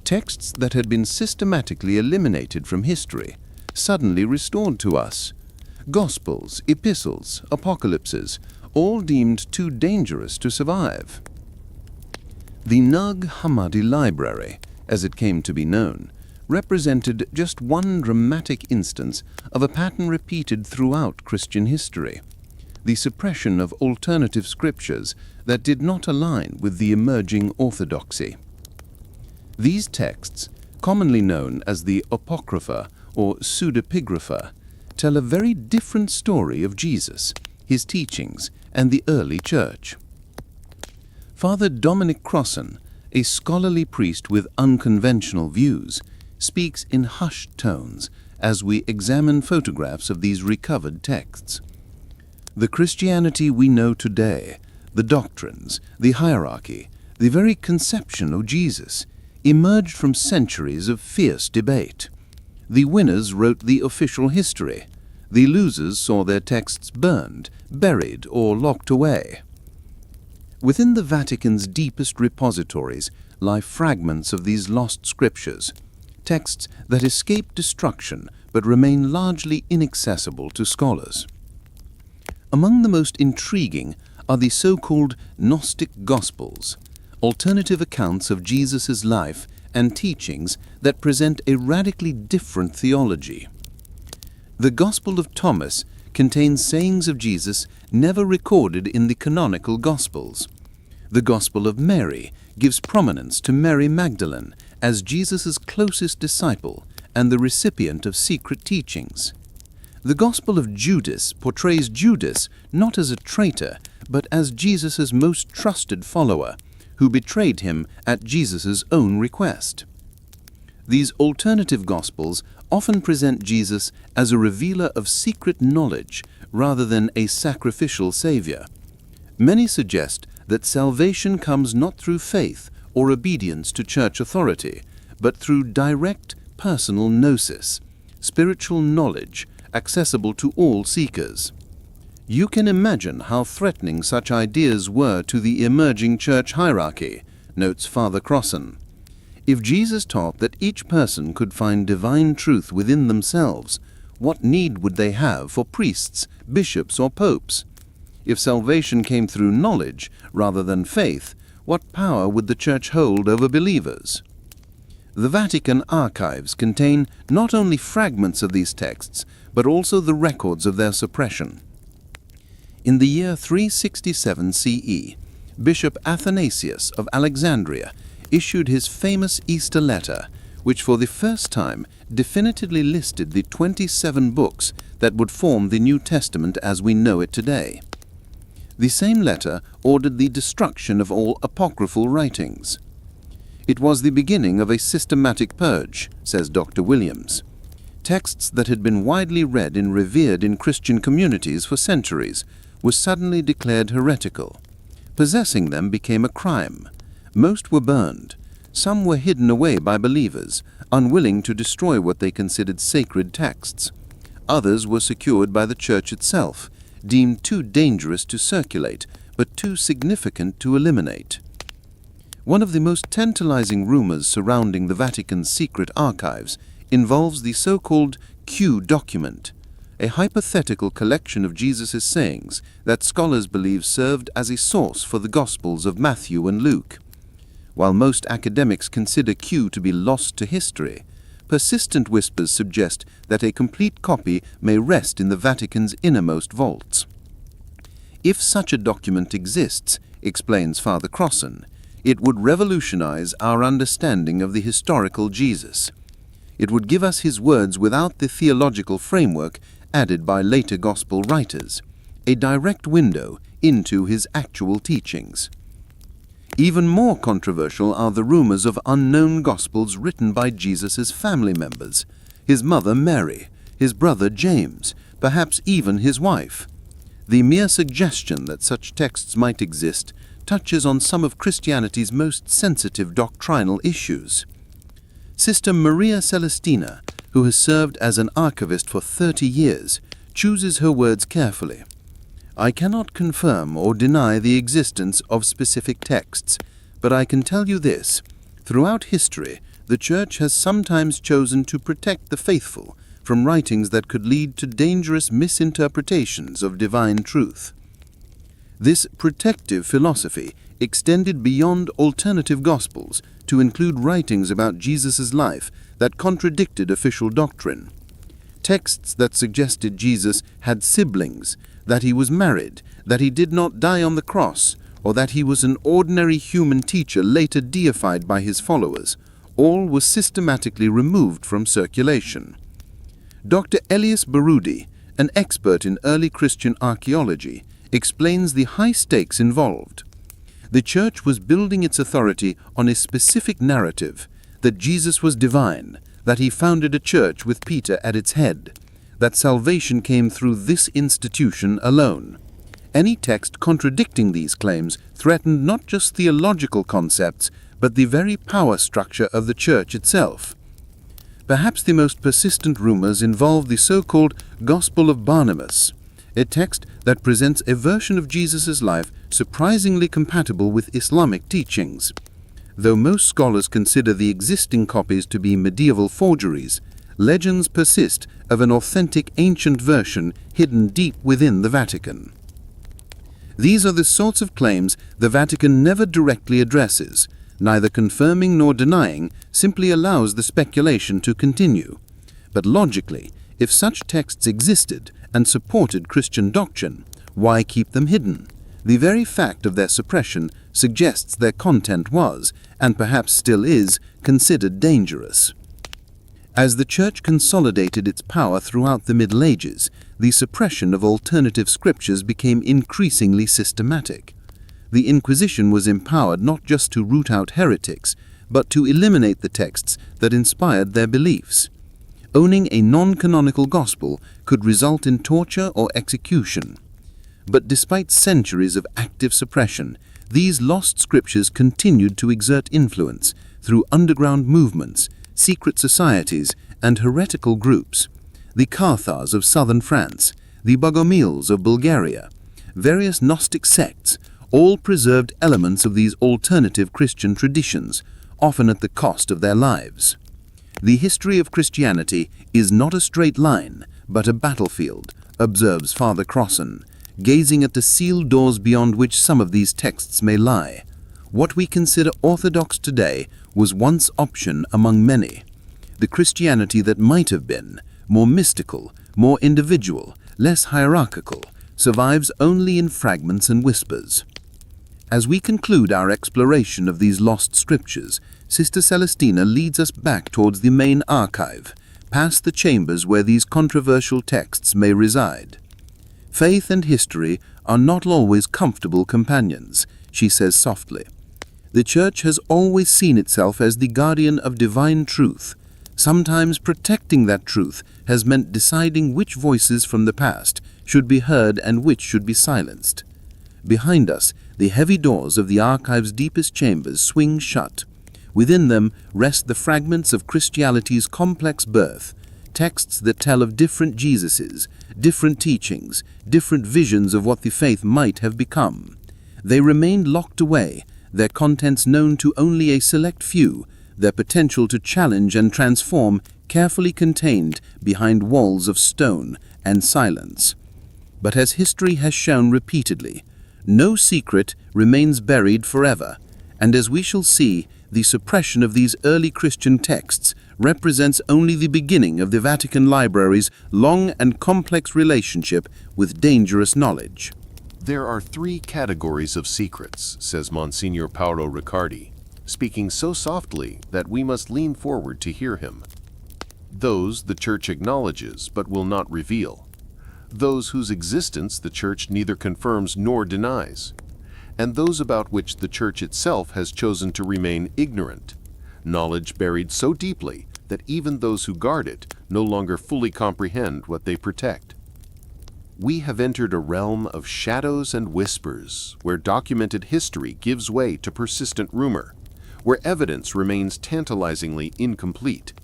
Texts that had been systematically eliminated from history, suddenly restored to us. Gospels, epistles, apocalypses, all deemed too dangerous to survive. The Nag Hammadi Library, as it came to be known, represented just one dramatic instance of a pattern repeated throughout Christian history: the suppression of alternative scriptures that did not align with the emerging orthodoxy. These texts, commonly known as the Apocrypha or Pseudepigrapha, tell a very different story of Jesus, his teachings, and the early church. Father Dominic Crossan, a scholarly priest with unconventional views, speaks in hushed tones as we examine photographs of these recovered texts. The Christianity we know today, the doctrines, the hierarchy, the very conception of Jesus, emerged from centuries of fierce debate. The winners wrote the official history. The losers saw their texts burned, buried, or locked away. Within the Vatican's deepest repositories lie fragments of these lost scriptures, texts that escape destruction but remain largely inaccessible to scholars. Among the most intriguing are the so-called Gnostic Gospels, alternative accounts of Jesus' life and teachings that present a radically different theology. The Gospel of Thomas contains sayings of Jesus never recorded in the canonical Gospels. The Gospel of Mary gives prominence to Mary Magdalene as Jesus' closest disciple and the recipient of secret teachings. The Gospel of Judas portrays Judas not as a traitor, but as Jesus' most trusted follower, who betrayed him at Jesus' own request. These alternative Gospels often present Jesus as a revealer of secret knowledge rather than a sacrificial savior. Many suggest that salvation comes not through faith or obedience to church authority, but through direct personal gnosis, spiritual knowledge accessible to all seekers. You can imagine how threatening such ideas were to the emerging church hierarchy, notes Father Crossan. If Jesus taught that each person could find divine truth within themselves, what need would they have for priests, bishops, or popes? If salvation came through knowledge rather than faith, what power would the Church hold over believers? The Vatican archives contain not only fragments of these texts, but also the records of their suppression. In the year 367 CE, Bishop Athanasius of Alexandria issued his famous Easter letter, which for the first time definitively listed the 27 books that would form the New Testament as we know it today. The same letter ordered the destruction of all apocryphal writings. It was the beginning of a systematic purge, says Dr. Williams. Texts that had been widely read and revered in Christian communities for centuries were suddenly declared heretical. Possessing them became a crime. Most were burned. Some were hidden away by believers, unwilling to destroy what they considered sacred texts. Others were secured by the Church itself, deemed too dangerous to circulate, but too significant to eliminate. One of the most tantalizing rumors surrounding the Vatican's secret archives involves the so-called Q document, a hypothetical collection of Jesus' sayings that scholars believe served as a source for the Gospels of Matthew and Luke. While most academics consider Q to be lost to history, persistent whispers suggest that a complete copy may rest in the Vatican's innermost vaults. If such a document exists, explains Father Crossan, it would revolutionize our understanding of the historical Jesus. It would give us his words without the theological framework added by later gospel writers, a direct window into his actual teachings. Even more controversial are the rumors of unknown gospels written by Jesus' family members, his mother Mary, his brother James, perhaps even his wife. The mere suggestion that such texts might exist touches on some of Christianity's most sensitive doctrinal issues. Sister Maria Celestina, who has served as an archivist for 30 years, chooses her words carefully. I cannot confirm or deny the existence of specific texts, but I can tell you this. Throughout history, the Church has sometimes chosen to protect the faithful from writings that could lead to dangerous misinterpretations of divine truth. This protective philosophy extended beyond alternative gospels to include writings about Jesus' life that contradicted official doctrine. Texts that suggested Jesus had siblings, that he was married, that he did not die on the cross, or that he was an ordinary human teacher later deified by his followers, all were systematically removed from circulation. Dr. Elias Barudi, an expert in early Christian archaeology, explains the high stakes involved. The Church was building its authority on a specific narrative, that Jesus was divine, that he founded a church with Peter at its head, that salvation came through this institution alone. Any text contradicting these claims threatened not just theological concepts, but the very power structure of the Church itself. Perhaps the most persistent rumors involve the so-called Gospel of Barnabas, a text that presents a version of Jesus' life surprisingly compatible with Islamic teachings. Though most scholars consider the existing copies to be medieval forgeries, legends persist of an authentic ancient version hidden deep within the Vatican. These are the sorts of claims the Vatican never directly addresses, neither confirming nor denying, simply allows the speculation to continue. But logically, if such texts existed and supported Christian doctrine, why keep them hidden? The very fact of their suppression suggests their content was, and perhaps still is, considered dangerous. As the Church consolidated its power throughout the Middle Ages, the suppression of alternative scriptures became increasingly systematic. The Inquisition was empowered not just to root out heretics, but to eliminate the texts that inspired their beliefs. Owning a non-canonical gospel could result in torture or execution. But despite centuries of active suppression, these lost scriptures continued to exert influence through underground movements, secret societies, and heretical groups. The Cathars of southern France, the Bogomils of Bulgaria, various Gnostic sects, all preserved elements of these alternative Christian traditions, often at the cost of their lives. The history of Christianity is not a straight line, but a battlefield, observes Father Crossan, gazing at the sealed doors beyond which some of these texts may lie. What we consider orthodox today was once option among many. The Christianity that might have been, more mystical, more individual, less hierarchical, survives only in fragments and whispers. As we conclude our exploration of these lost scriptures, Sister Celestina leads us back towards the main archive, past the chambers where these controversial texts may reside. Faith and history are not always comfortable companions, she says softly. The Church has always seen itself as the guardian of divine truth. Sometimes protecting that truth has meant deciding which voices from the past should be heard and which should be silenced. Behind us, the heavy doors of the archive's deepest chambers swing shut. Within them rest the fragments of Christianity's complex birth, texts that tell of different Jesuses, different teachings, different visions of what the faith might have become. They remained locked away, their contents known to only a select few, their potential to challenge and transform carefully contained behind walls of stone and silence. But as history has shown repeatedly, no secret remains buried forever, and as we shall see, the suppression of these early Christian texts represents only the beginning of the Vatican Library's long and complex relationship with dangerous knowledge. There are three categories of secrets, says Monsignor Paolo Riccardi, speaking so softly that we must lean forward to hear him. Those the Church acknowledges but will not reveal. Those whose existence the Church neither confirms nor denies. And those about which the Church itself has chosen to remain ignorant. Knowledge buried so deeply that even those who guard it no longer fully comprehend what they protect. We have entered a realm of shadows and whispers, where documented history gives way to persistent rumor, where evidence remains tantalizingly incomplete.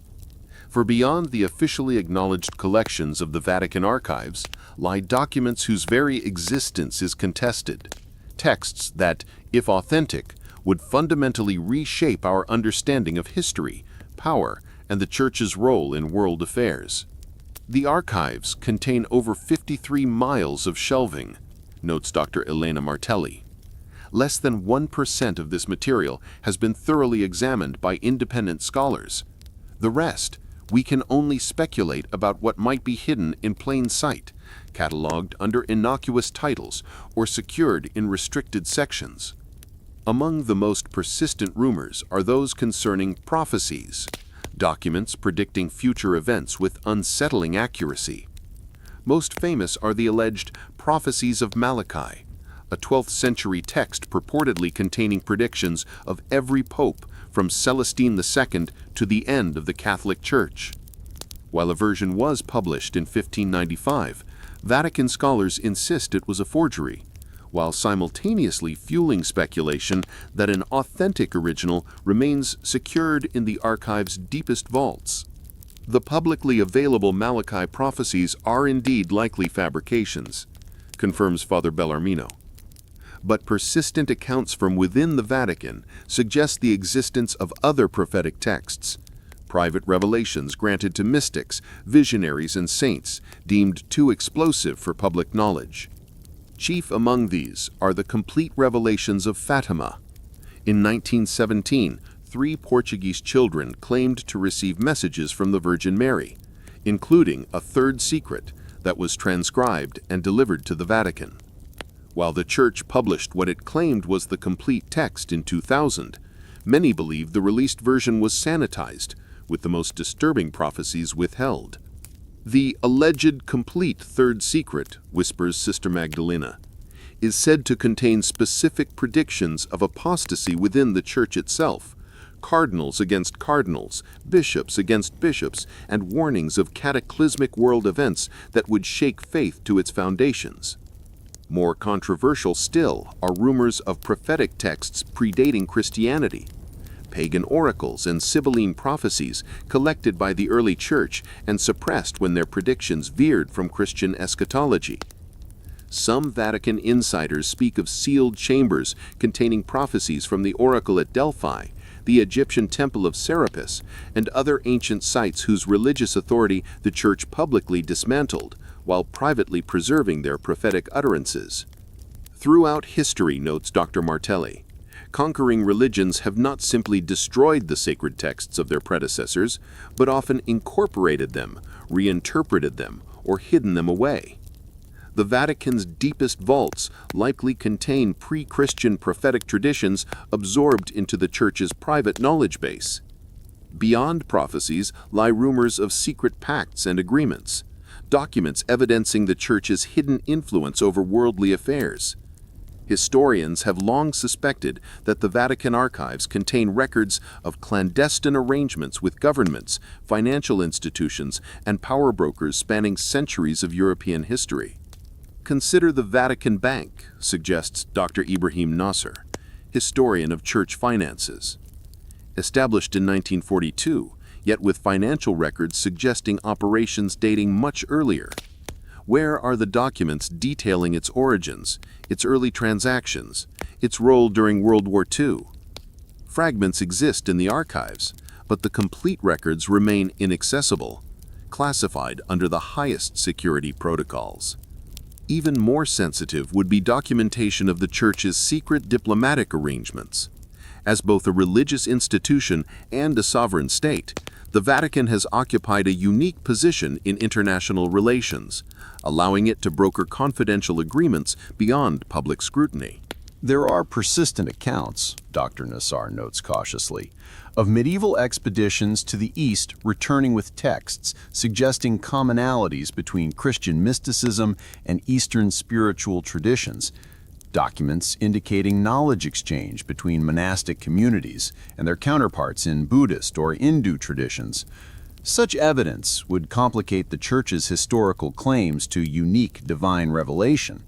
For beyond the officially acknowledged collections of the Vatican archives lie documents whose very existence is contested, texts that, if authentic, would fundamentally reshape our understanding of history, power, and the Church's role in world affairs. The archives contain over 53 miles of shelving, notes Dr. Elena Martelli. Less than 1% of this material has been thoroughly examined by independent scholars. The rest, we can only speculate about what might be hidden in plain sight, catalogued under innocuous titles or secured in restricted sections. Among the most persistent rumors are those concerning prophecies, documents predicting future events with unsettling accuracy. Most famous are the alleged prophecies of Malachi, a 12th century text purportedly containing predictions of every pope from Celestine II to the end of the Catholic Church. While a version was published in 1595, Vatican scholars insist it was a forgery, while simultaneously fueling speculation that an authentic original remains secured in the archive's deepest vaults. The publicly available Malachi prophecies are indeed likely fabrications, confirms Father Bellarmino. But persistent accounts from within the Vatican suggest the existence of other prophetic texts, private revelations granted to mystics, visionaries, and saints deemed too explosive for public knowledge. Chief among these are the complete revelations of Fatima. In 1917, 3 Portuguese children claimed to receive messages from the Virgin Mary, including a third secret that was transcribed and delivered to the Vatican. While the Church published what it claimed was the complete text in 2000, many believe the released version was sanitized, with the most disturbing prophecies withheld. The alleged complete third secret, whispers Sister Magdalena, is said to contain specific predictions of apostasy within the Church itself, cardinals against cardinals, bishops against bishops, and warnings of cataclysmic world events that would shake faith to its foundations. More controversial still are rumors of prophetic texts predating Christianity, pagan oracles and Sibylline prophecies collected by the early Church and suppressed when their predictions veered from Christian eschatology. Some Vatican insiders speak of sealed chambers containing prophecies from the oracle at Delphi, the Egyptian temple of Serapis, and other ancient sites whose religious authority the Church publicly dismantled, while privately preserving their prophetic utterances. Throughout history, notes Dr. Martelli, conquering religions have not simply destroyed the sacred texts of their predecessors, but often incorporated them, reinterpreted them, or hidden them away. The Vatican's deepest vaults likely contain pre-Christian prophetic traditions absorbed into the Church's private knowledge base. Beyond prophecies lie rumors of secret pacts and agreements, documents evidencing the Church's hidden influence over worldly affairs. Historians have long suspected that the Vatican archives contain records of clandestine arrangements with governments, financial institutions, and power brokers spanning centuries of European history. Consider the Vatican Bank, suggests Dr. Ibrahim Nasser, historian of church finances. Established in 1942, yet with financial records suggesting operations dating much earlier. Where are the documents detailing its origins, its early transactions, its role during World War II? Fragments exist in the archives, but the complete records remain inaccessible, classified under the highest security protocols. Even more sensitive would be documentation of the Church's secret diplomatic arrangements. As both a religious institution and a sovereign state, the Vatican has occupied a unique position in international relations, allowing it to broker confidential agreements beyond public scrutiny. There are persistent accounts, Dr. Nassar notes cautiously, of medieval expeditions to the East returning with texts suggesting commonalities between Christian mysticism and Eastern spiritual traditions, documents indicating knowledge exchange between monastic communities and their counterparts in Buddhist or Hindu traditions. Such evidence would complicate the Church's historical claims to unique divine revelation.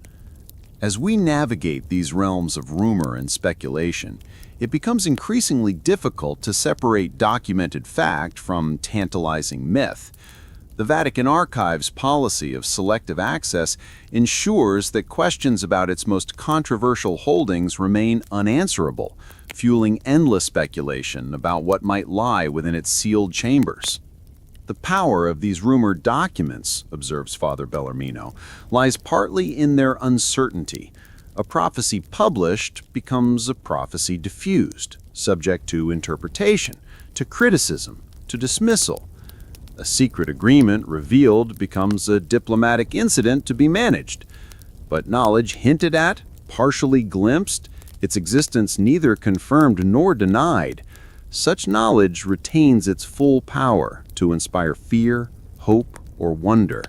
As we navigate these realms of rumor and speculation, it becomes increasingly difficult to separate documented fact from tantalizing myth. The Vatican Archives' policy of selective access ensures that questions about its most controversial holdings remain unanswerable, fueling endless speculation about what might lie within its sealed chambers. The power of these rumored documents, observes Father Bellarmino, lies partly in their uncertainty. A prophecy published becomes a prophecy diffused, subject to interpretation, to criticism, to dismissal. A secret agreement revealed becomes a diplomatic incident to be managed. But knowledge hinted at, partially glimpsed, its existence neither confirmed nor denied, such knowledge retains its full power to inspire fear, hope, or wonder.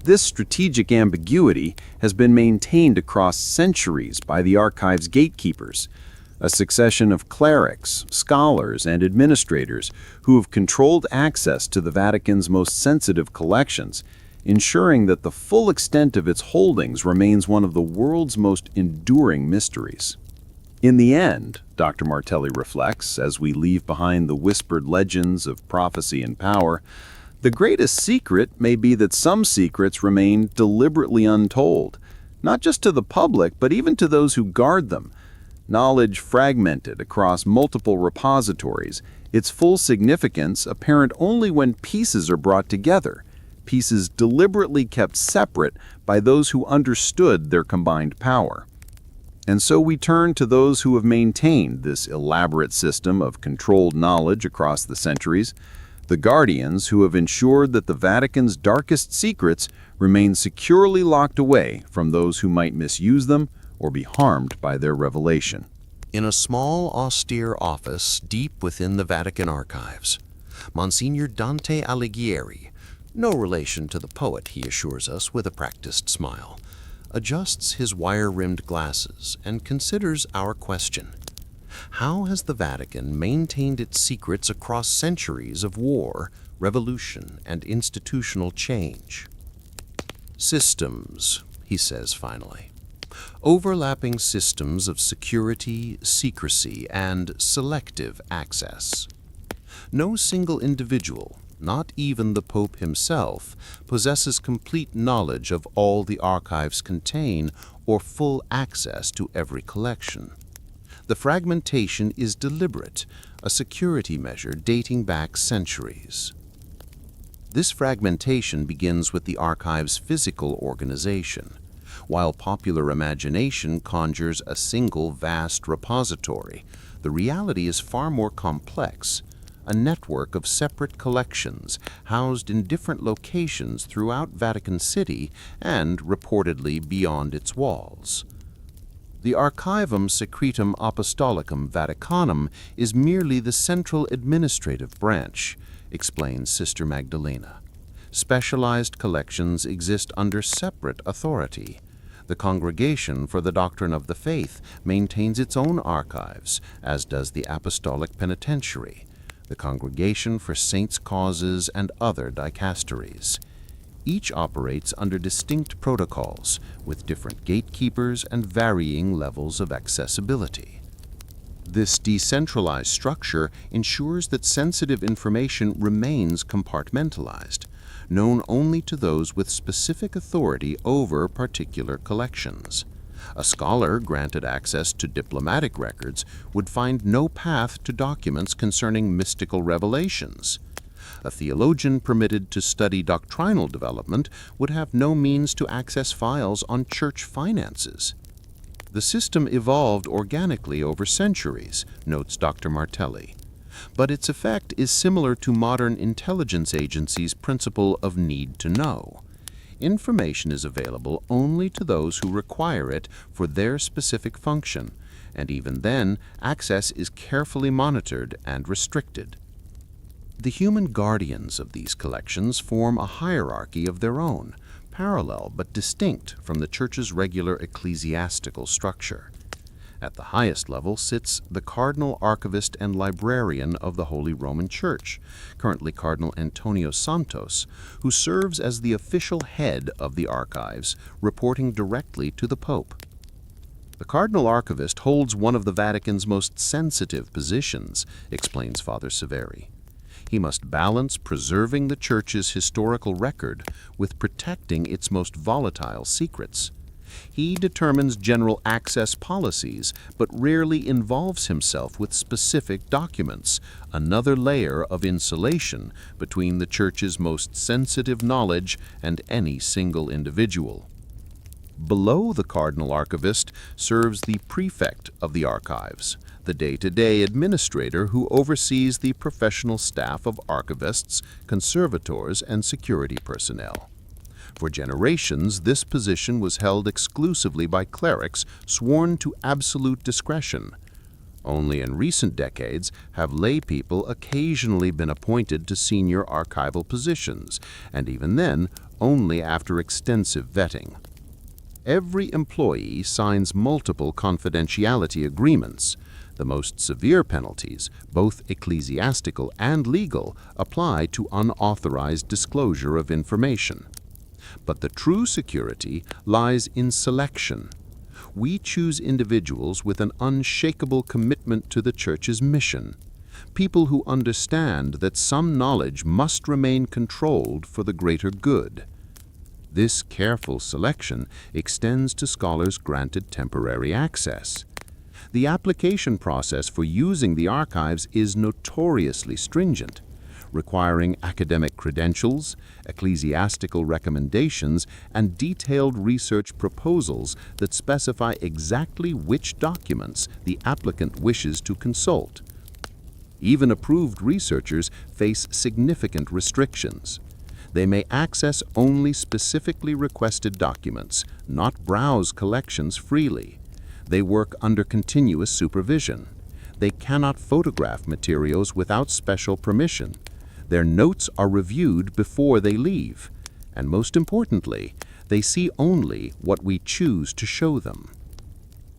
This strategic ambiguity has been maintained across centuries by the archive's gatekeepers, a succession of clerics, scholars, and administrators who have controlled access to the Vatican's most sensitive collections, ensuring that the full extent of its holdings remains one of the world's most enduring mysteries. In the end, Dr. Martelli reflects, as we leave behind the whispered legends of prophecy and power, the greatest secret may be that some secrets remain deliberately untold, not just to the public, but even to those who guard them. Knowledge fragmented across multiple repositories, its full significance apparent only when pieces are brought together, pieces deliberately kept separate by those who understood their combined power. And so we turn to those who have maintained this elaborate system of controlled knowledge across the centuries, the guardians who have ensured that the Vatican's darkest secrets remain securely locked away from those who might misuse them or be harmed by their revelation. In a small, austere office deep within the Vatican archives, Monsignor Dante Alighieri, no relation to the poet, he assures us with a practiced smile, adjusts his wire-rimmed glasses and considers our question. How has the Vatican maintained its secrets across centuries of war, revolution, and institutional change? Systems, he says finally. Overlapping systems of security, secrecy, and selective access. No single individual, not even the Pope himself, possesses complete knowledge of all the archives contain or full access to every collection. The fragmentation is deliberate, a security measure dating back centuries. This fragmentation begins with the archive's physical organization. While popular imagination conjures a single vast repository, the reality is far more complex. A network of separate collections housed in different locations throughout Vatican City and, reportedly, beyond its walls. The Archivum Secretum Apostolicum Vaticanum is merely the central administrative branch, explains Sister Magdalena. Specialized collections exist under separate authority. The Congregation for the Doctrine of the Faith maintains its own archives, as does the Apostolic Penitentiary, the Congregation for Saints' Causes, and other dicasteries. Each operates under distinct protocols, with different gatekeepers and varying levels of accessibility. This decentralized structure ensures that sensitive information remains compartmentalized, known only to those with specific authority over particular collections. A scholar granted access to diplomatic records would find no path to documents concerning mystical revelations. A theologian permitted to study doctrinal development would have no means to access files on church finances. The system evolved organically over centuries, notes Dr. Martelli, but its effect is similar to modern intelligence agencies' principle of need to know. Information is available only to those who require it for their specific function, and even then, access is carefully monitored and restricted. The human guardians of these collections form a hierarchy of their own, parallel but distinct from the Church's regular ecclesiastical structure. At the highest level sits the Cardinal Archivist and Librarian of the Holy Roman Church, currently Cardinal Antonio Santos, who serves as the official head of the archives, reporting directly to the Pope. The Cardinal Archivist holds one of the Vatican's most sensitive positions, explains Father Severi. He must balance preserving the Church's historical record with protecting its most volatile secrets. He determines general access policies, but rarely involves himself with specific documents, another layer of insulation between the Church's most sensitive knowledge and any single individual. Below the Cardinal Archivist serves the Prefect of the Archives, the day-to-day administrator who oversees the professional staff of archivists, conservators, and security personnel. For generations, this position was held exclusively by clerics sworn to absolute discretion. Only in recent decades have lay people occasionally been appointed to senior archival positions, and even then, only after extensive vetting. Every employee signs multiple confidentiality agreements. The most severe penalties, both ecclesiastical and legal, apply to unauthorized disclosure of information. But the true security lies in selection. We choose individuals with an unshakable commitment to the Church's mission, people who understand that some knowledge must remain controlled for the greater good. This careful selection extends to scholars granted temporary access. The application process for using the archives is notoriously stringent, requiring academic credentials, ecclesiastical recommendations, and detailed research proposals that specify exactly which documents the applicant wishes to consult. Even approved researchers face significant restrictions. They may access only specifically requested documents, not browse collections freely. They work under continuous supervision. They cannot photograph materials without special permission. Their notes are reviewed before they leave. And most importantly, they see only what we choose to show them.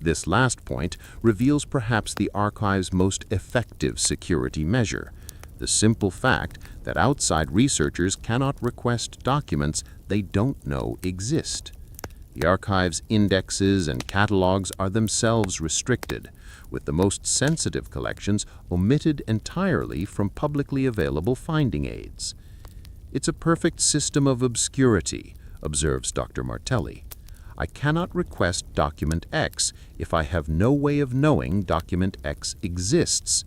This last point reveals perhaps the archive's most effective security measure, the simple fact that outside researchers cannot request documents they don't know exist. The archive's indexes and catalogs are themselves restricted, with the most sensitive collections omitted entirely from publicly available finding aids. It's a perfect system of obscurity, observes Dr. Martelli. I cannot request document X if I have no way of knowing document X exists.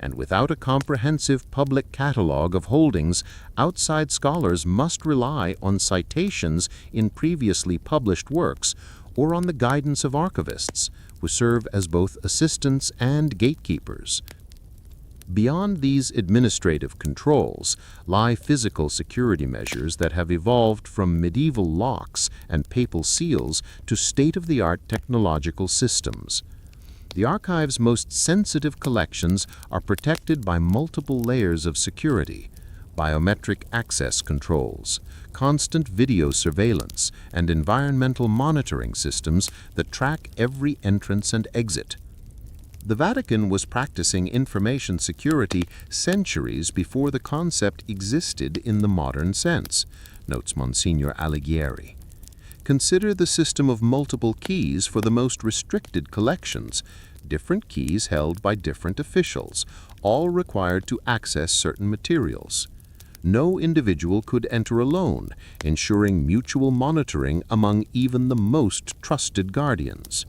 And without a comprehensive public catalog of holdings, outside scholars must rely on citations in previously published works or on the guidance of archivists, who serve as both assistants and gatekeepers. Beyond these administrative controls lie physical security measures that have evolved from medieval locks and papal seals to state-of-the-art technological systems. The archive's most sensitive collections are protected by multiple layers of security, biometric access controls, constant video surveillance, and environmental monitoring systems that track every entrance and exit. The Vatican was practicing information security centuries before the concept existed in the modern sense, notes Monsignor Alighieri. Consider the system of multiple keys for the most restricted collections, different keys held by different officials, all required to access certain materials. No individual could enter alone, ensuring mutual monitoring among even the most trusted guardians.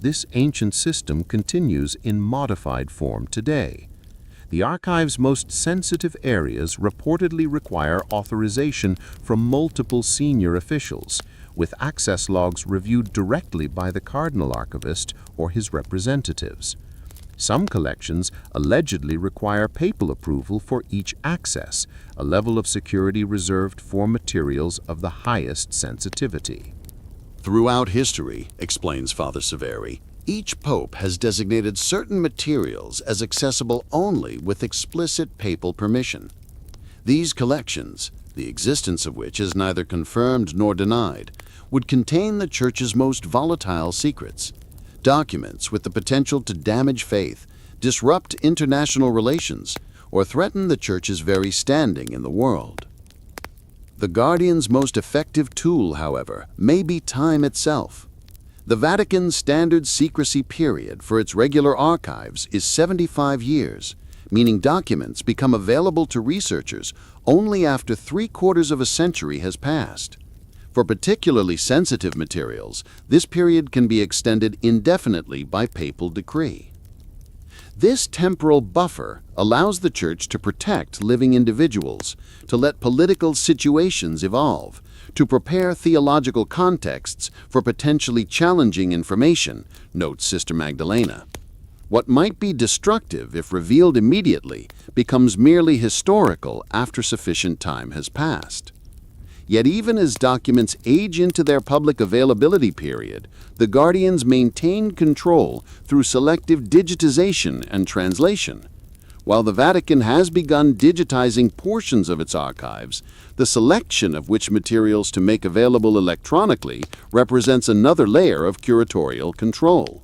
This ancient system continues in modified form today. The archive's most sensitive areas reportedly require authorization from multiple senior officials, with access logs reviewed directly by the Cardinal Archivist or his representatives. Some collections allegedly require papal approval for each access, a level of security reserved for materials of the highest sensitivity. Throughout history, explains Father Severi, each pope has designated certain materials as accessible only with explicit papal permission. These collections, the existence of which is neither confirmed nor denied, would contain the Church's most volatile secrets, documents with the potential to damage faith, disrupt international relations, or threaten the Church's very standing in the world. The Guardian's most effective tool, however, may be time itself. The Vatican's standard secrecy period for its regular archives is 75 years, meaning documents become available to researchers only after 3/4 of a century has passed. For particularly sensitive materials, this period can be extended indefinitely by papal decree. This temporal buffer allows the Church to protect living individuals, to let political situations evolve, to prepare theological contexts for potentially challenging information, notes Sister Magdalena. What might be destructive if revealed immediately becomes merely historical after sufficient time has passed. Yet even as documents age into their public availability period, the Guardians maintain control through selective digitization and translation. While the Vatican has begun digitizing portions of its archives, the selection of which materials to make available electronically represents another layer of curatorial control.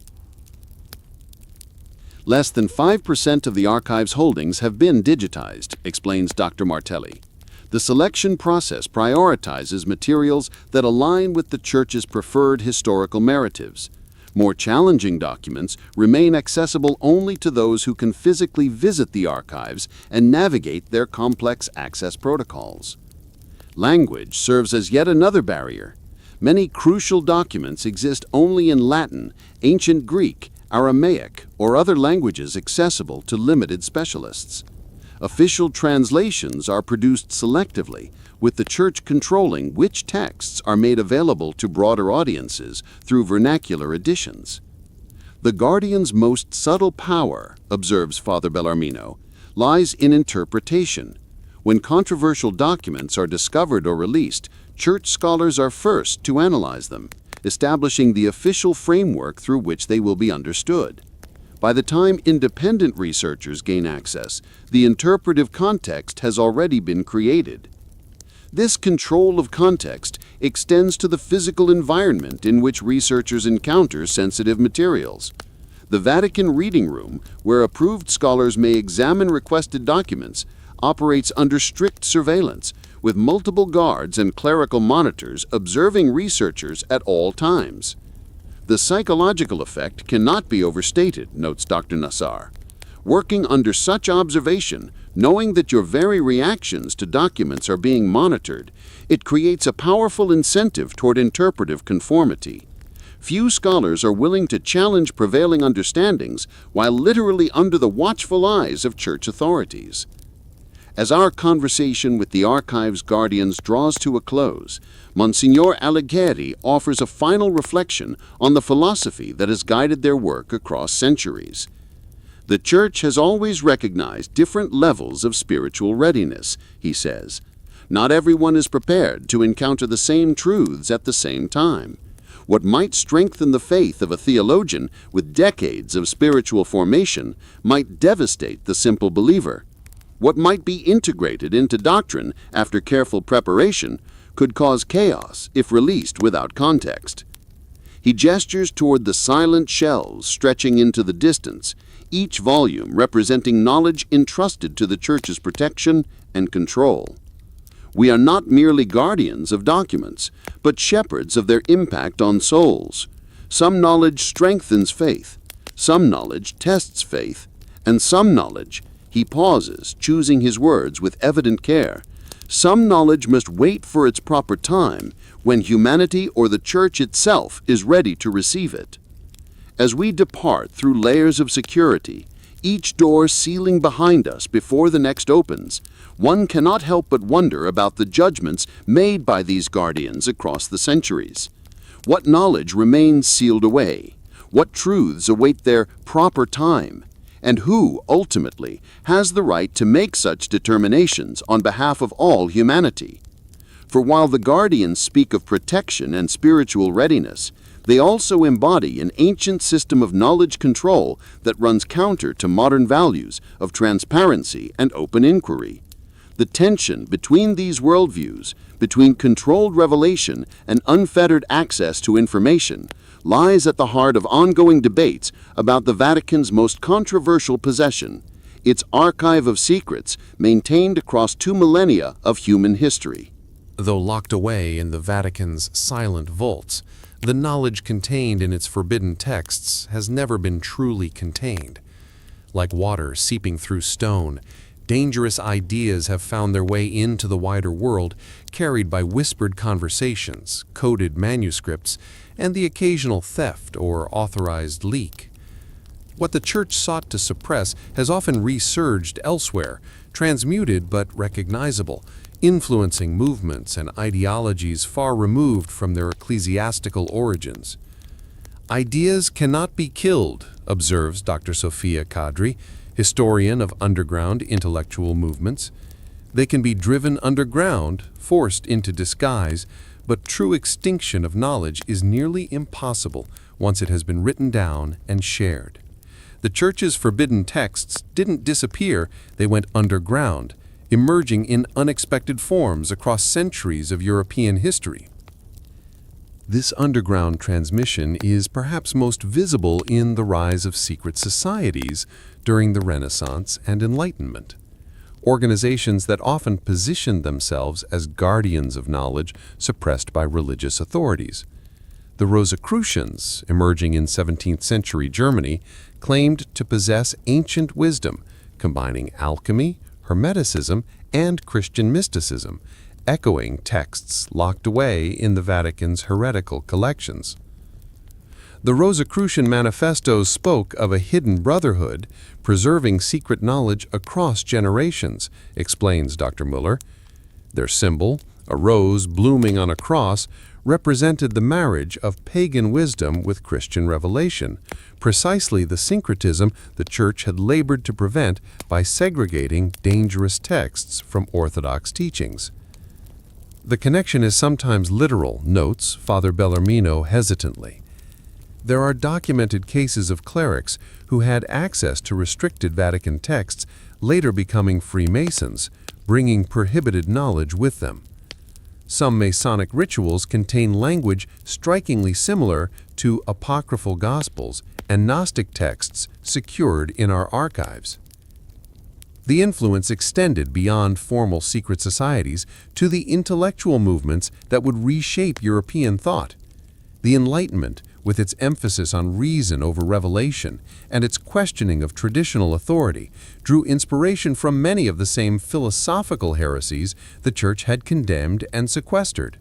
Less than 5% of the archive's holdings have been digitized, explains Dr. Martelli. The selection process prioritizes materials that align with the Church's preferred historical narratives. More challenging documents remain accessible only to those who can physically visit the archives and navigate their complex access protocols. Language serves as yet another barrier. Many crucial documents exist only in Latin, Ancient Greek, Aramaic, or other languages accessible to limited specialists. Official translations are produced selectively, with the Church controlling which texts are made available to broader audiences through vernacular editions. The Guardian's most subtle power, observes Father Bellarmino, lies in interpretation. When controversial documents are discovered or released, Church scholars are first to analyze them, establishing the official framework through which they will be understood. By the time independent researchers gain access, the interpretive context has already been created. This control of context extends to the physical environment in which researchers encounter sensitive materials. The Vatican Reading Room, where approved scholars may examine requested documents, operates under strict surveillance, with multiple guards and clerical monitors observing researchers at all times. The psychological effect cannot be overstated, notes Dr. Nassar. Working under such observation, knowing that your very reactions to documents are being monitored, it creates a powerful incentive toward interpretive conformity. Few scholars are willing to challenge prevailing understandings while literally under the watchful eyes of Church authorities. As our conversation with the Archive's Guardians draws to a close, Monsignor Alighieri offers a final reflection on the philosophy that has guided their work across centuries. The Church has always recognized different levels of spiritual readiness, he says. Not everyone is prepared to encounter the same truths at the same time. What might strengthen the faith of a theologian with decades of spiritual formation might devastate the simple believer. What might be integrated into doctrine after careful preparation could cause chaos if released without context. He gestures toward the silent shelves stretching into the distance, each volume representing knowledge entrusted to the Church's protection and control. We are not merely guardians of documents, but shepherds of their impact on souls. Some knowledge strengthens faith, some knowledge tests faith, and some knowledge, he pauses, choosing his words with evident care, some knowledge must wait for its proper time when humanity or the Church itself is ready to receive it. As we depart through layers of security, each door sealing behind us before the next opens, one cannot help but wonder about the judgments made by these guardians across the centuries. What knowledge remains sealed away? What truths await their proper time? And who, ultimately, has the right to make such determinations on behalf of all humanity? For while the guardians speak of protection and spiritual readiness, they also embody an ancient system of knowledge control that runs counter to modern values of transparency and open inquiry. The tension between these worldviews, between controlled revelation and unfettered access to information, lies at the heart of ongoing debates about the Vatican's most controversial possession, its archive of secrets maintained across 2 millennia of human history. Though locked away in the Vatican's silent vaults, the knowledge contained in its forbidden texts has never been truly contained. Like water seeping through stone, dangerous ideas have found their way into the wider world, carried by whispered conversations, coded manuscripts, and the occasional theft or authorized leak. What the Church sought to suppress has often resurged elsewhere, transmuted but recognizable, influencing movements and ideologies far removed from their ecclesiastical origins. Ideas cannot be killed, observes Dr. Sophia Kadri, historian of underground intellectual movements. They can be driven underground, forced into disguise, but true extinction of knowledge is nearly impossible once it has been written down and shared. The Church's forbidden texts didn't disappear, they went underground, emerging in unexpected forms across centuries of European history. This underground transmission is perhaps most visible in the rise of secret societies during the Renaissance and Enlightenment. Organizations that often positioned themselves as guardians of knowledge suppressed by religious authorities. The Rosicrucians, emerging in 17th century Germany, claimed to possess ancient wisdom, combining alchemy, Hermeticism, and Christian mysticism, echoing texts locked away in the Vatican's heretical collections. The Rosicrucian manifestos spoke of a hidden brotherhood, preserving secret knowledge across generations, explains Dr. Muller. Their symbol, a rose blooming on a cross, represented the marriage of pagan wisdom with Christian revelation, precisely the syncretism the Church had labored to prevent by segregating dangerous texts from orthodox teachings. The connection is sometimes literal, notes Father Bellarmino hesitantly. There are documented cases of clerics who had access to restricted Vatican texts, later becoming Freemasons, bringing prohibited knowledge with them. Some Masonic rituals contain language strikingly similar to apocryphal Gospels and Gnostic texts secured in our archives. The influence extended beyond formal secret societies to the intellectual movements that would reshape European thought. The Enlightenment, with its emphasis on reason over revelation and its questioning of traditional authority, drew inspiration from many of the same philosophical heresies the Church had condemned and sequestered.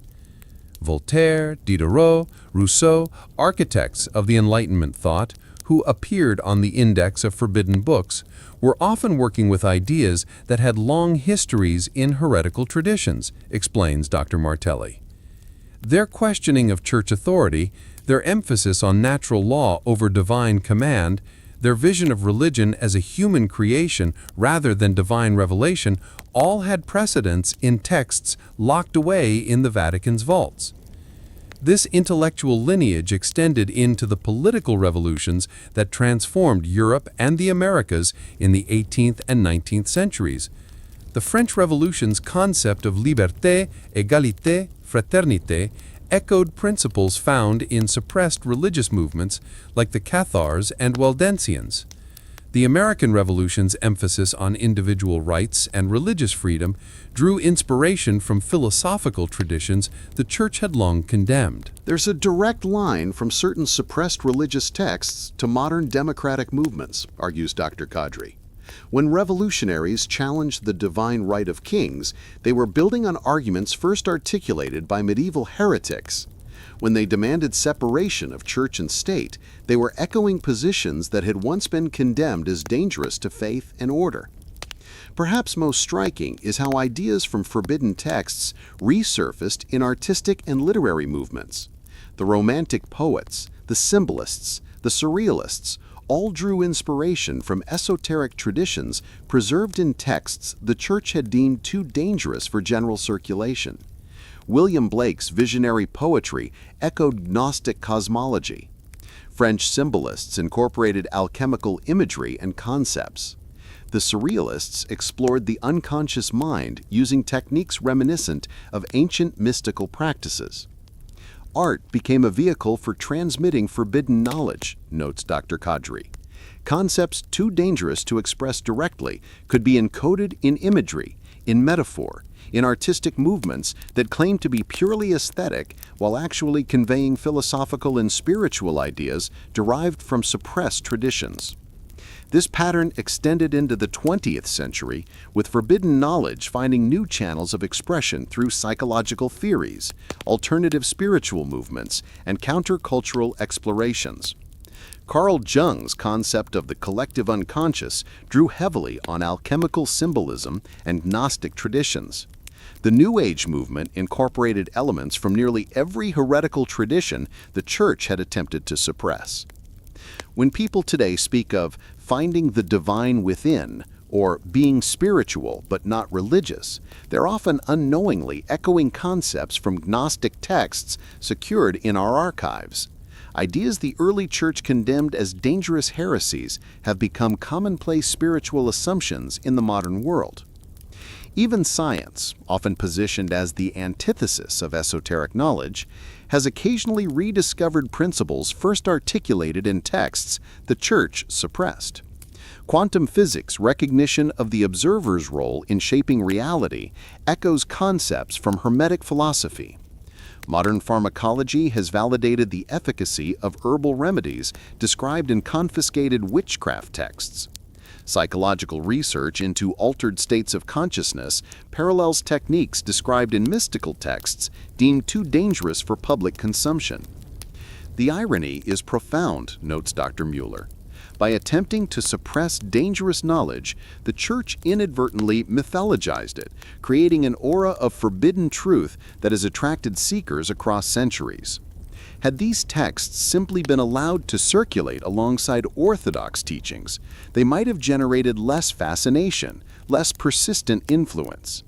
Voltaire, Diderot, Rousseau, architects of the Enlightenment thought, who appeared on the Index of Forbidden Books, were often working with ideas that had long histories in heretical traditions, explains Dr. Martelli. Their questioning of church authority, their emphasis on natural law over divine command, their vision of religion as a human creation rather than divine revelation, all had precedence in texts locked away in the Vatican's vaults. This intellectual lineage extended into the political revolutions that transformed Europe and the Americas in the 18th and 19th centuries. The French Revolution's concept of liberté, égalité, fraternité, echoed principles found in suppressed religious movements like the Cathars and Waldensians. The American Revolution's emphasis on individual rights and religious freedom drew inspiration from philosophical traditions the Church had long condemned. There's a direct line from certain suppressed religious texts to modern democratic movements, argues Dr. Kadri. When revolutionaries challenged the divine right of kings, they were building on arguments first articulated by medieval heretics. When they demanded separation of church and state, they were echoing positions that had once been condemned as dangerous to faith and order. Perhaps most striking is how ideas from forbidden texts resurfaced in artistic and literary movements. The Romantic poets, the Symbolists, the Surrealists all drew inspiration from esoteric traditions preserved in texts the Church had deemed too dangerous for general circulation. William Blake's visionary poetry echoed Gnostic cosmology. French symbolists incorporated alchemical imagery and concepts. The Surrealists explored the unconscious mind using techniques reminiscent of ancient mystical practices. Art became a vehicle for transmitting forbidden knowledge, notes Dr. Kadri. Concepts too dangerous to express directly could be encoded in imagery, in metaphor, in artistic movements that claim to be purely aesthetic while actually conveying philosophical and spiritual ideas derived from suppressed traditions. This pattern extended into the 20th century, with forbidden knowledge finding new channels of expression through psychological theories, alternative spiritual movements, and countercultural explorations. Carl Jung's concept of the collective unconscious drew heavily on alchemical symbolism and Gnostic traditions. The New Age movement incorporated elements from nearly every heretical tradition the Church had attempted to suppress. When people today speak of finding the divine within or being spiritual but not religious, they're often unknowingly echoing concepts from Gnostic texts secured in our archives. Ideas the early Church condemned as dangerous heresies have become commonplace spiritual assumptions in the modern world. Even science, often positioned as the antithesis of esoteric knowledge, has occasionally rediscovered principles first articulated in texts the Church suppressed. Quantum physics' recognition of the observer's role in shaping reality echoes concepts from Hermetic philosophy. Modern pharmacology has validated the efficacy of herbal remedies described in confiscated witchcraft texts. Psychological research into altered states of consciousness parallels techniques described in mystical texts deemed too dangerous for public consumption. The irony is profound, notes Dr. Mueller. By attempting to suppress dangerous knowledge, the Church inadvertently mythologized it, creating an aura of forbidden truth that has attracted seekers across centuries. Had these texts simply been allowed to circulate alongside orthodox teachings, they might have generated less fascination, less persistent influence.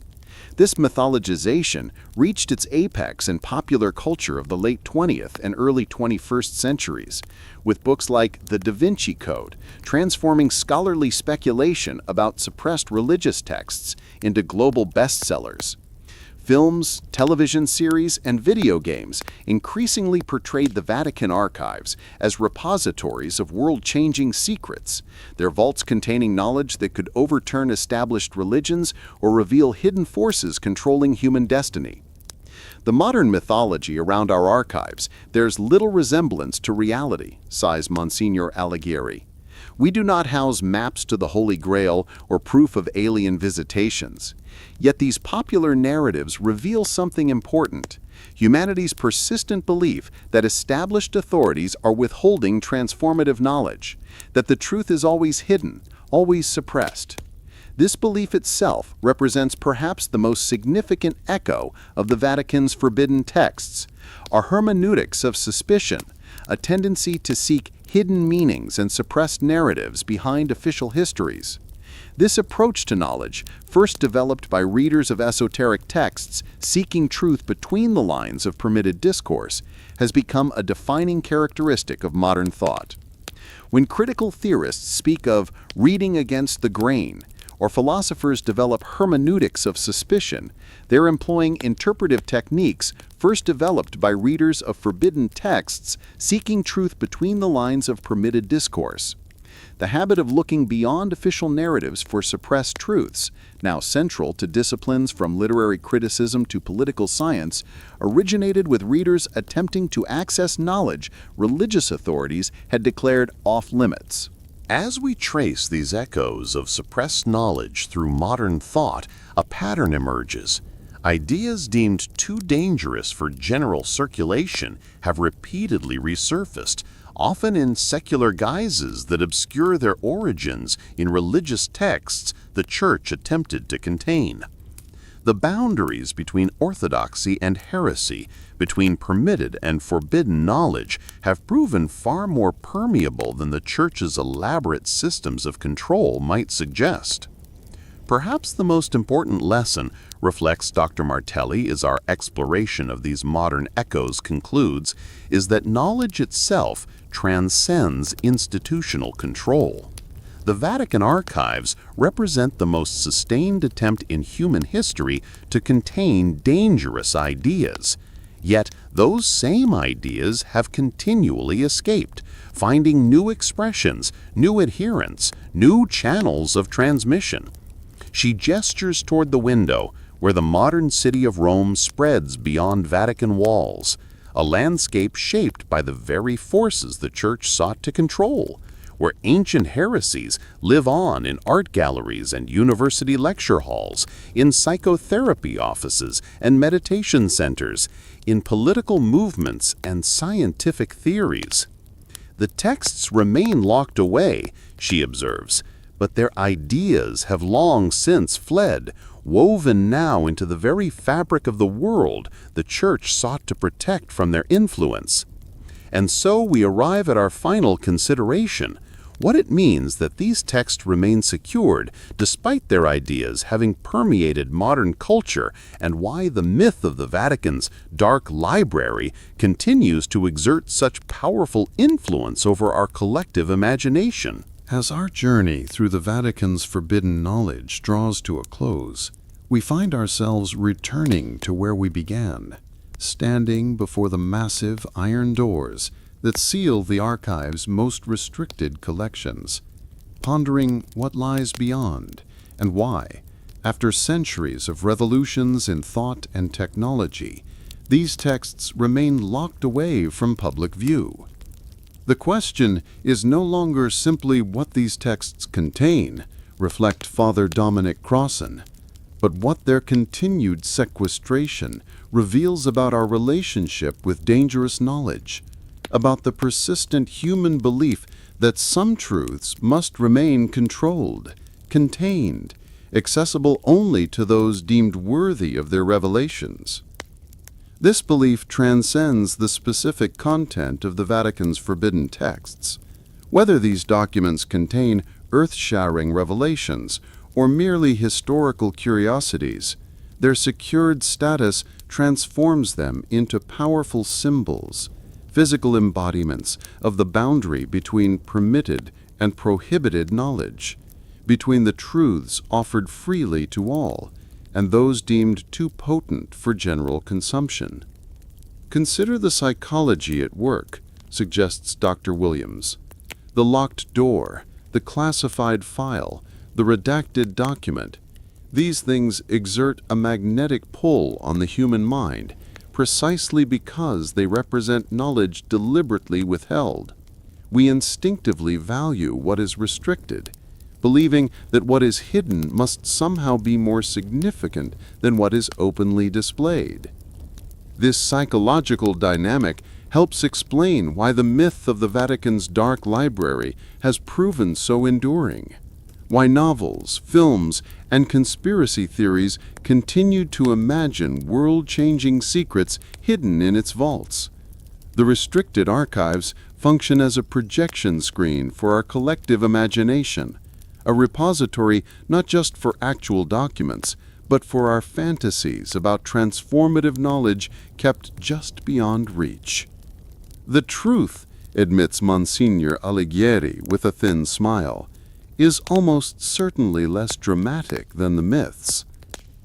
This mythologization reached its apex in popular culture of the late 20th and early 21st centuries, with books like The Da Vinci Code transforming scholarly speculation about suppressed religious texts into global bestsellers. Films, television series, and video games increasingly portrayed the Vatican archives as repositories of world-changing secrets, their vaults containing knowledge that could overturn established religions or reveal hidden forces controlling human destiny. The modern mythology around our archives bears little resemblance to reality, sighs Monsignor Alighieri. We do not house maps to the Holy Grail or proof of alien visitations. Yet these popular narratives reveal something important: humanity's persistent belief that established authorities are withholding transformative knowledge, that the truth is always hidden, always suppressed. This belief itself represents perhaps the most significant echo of the Vatican's forbidden texts, a hermeneutics of suspicion, a tendency to seek hidden meanings and suppressed narratives behind official histories. This approach to knowledge, first developed by readers of esoteric texts seeking truth between the lines of permitted discourse, has become a defining characteristic of modern thought. When critical theorists speak of reading against the grain, or philosophers develop hermeneutics of suspicion. They're employing interpretive techniques first developed by readers of forbidden texts seeking truth between the lines of permitted discourse. The habit of looking beyond official narratives for suppressed truths, now central to disciplines from literary criticism to political science, originated with readers attempting to access knowledge religious authorities had declared off-limits. As we trace these echoes of suppressed knowledge through modern thought, a pattern emerges. Ideas deemed too dangerous for general circulation have repeatedly resurfaced, often in secular guises that obscure their origins in religious texts the Church attempted to contain. The boundaries between orthodoxy and heresy, between permitted and forbidden knowledge, have proven far more permeable than the Church's elaborate systems of control might suggest. Perhaps the most important lesson, reflects Dr. Martelli as our exploration of these modern echoes concludes, is that knowledge itself transcends institutional control. The Vatican archives represent the most sustained attempt in human history to contain dangerous ideas. Yet those same ideas have continually escaped, finding new expressions, new adherents, new channels of transmission. She gestures toward the window, where the modern city of Rome spreads beyond Vatican walls, a landscape shaped by the very forces the Church sought to control, where ancient heresies live on in art galleries and university lecture halls, in psychotherapy offices and meditation centers, in political movements and scientific theories. The texts remain locked away, she observes, but their ideas have long since fled, woven now into the very fabric of the world the Church sought to protect from their influence. And so we arrive at our final consideration, what it means that these texts remain secured despite their ideas having permeated modern culture, and why the myth of the Vatican's dark library continues to exert such powerful influence over our collective imagination. As our journey through the Vatican's forbidden knowledge draws to a close, we find ourselves returning to where we began, standing before the massive iron doors that seal the archive's most restricted collections, pondering what lies beyond and why, after centuries of revolutions in thought and technology, these texts remain locked away from public view. The question is no longer simply what these texts contain, reflect Father Dominic Crossan, but what their continued sequestration reveals about our relationship with dangerous knowledge, about the persistent human belief that some truths must remain controlled, contained, accessible only to those deemed worthy of their revelations. This belief transcends the specific content of the Vatican's forbidden texts. Whether these documents contain earth-shattering revelations or merely historical curiosities, their secured status transforms them into powerful symbols, physical embodiments of the boundary between permitted and prohibited knowledge, between the truths offered freely to all and those deemed too potent for general consumption. Consider the psychology at work, suggests Dr. Williams. The locked door, the classified file, the redacted document. These things exert a magnetic pull on the human mind precisely because they represent knowledge deliberately withheld. We instinctively value what is restricted, believing that what is hidden must somehow be more significant than what is openly displayed. This psychological dynamic helps explain why the myth of the Vatican's dark library has proven so enduring, why novels, films, and conspiracy theories continue to imagine world-changing secrets hidden in its vaults. The restricted archives function as a projection screen for our collective imagination, a repository not just for actual documents, but for our fantasies about transformative knowledge kept just beyond reach. The truth, admits Monsignor Alighieri with a thin smile, is almost certainly less dramatic than the myths.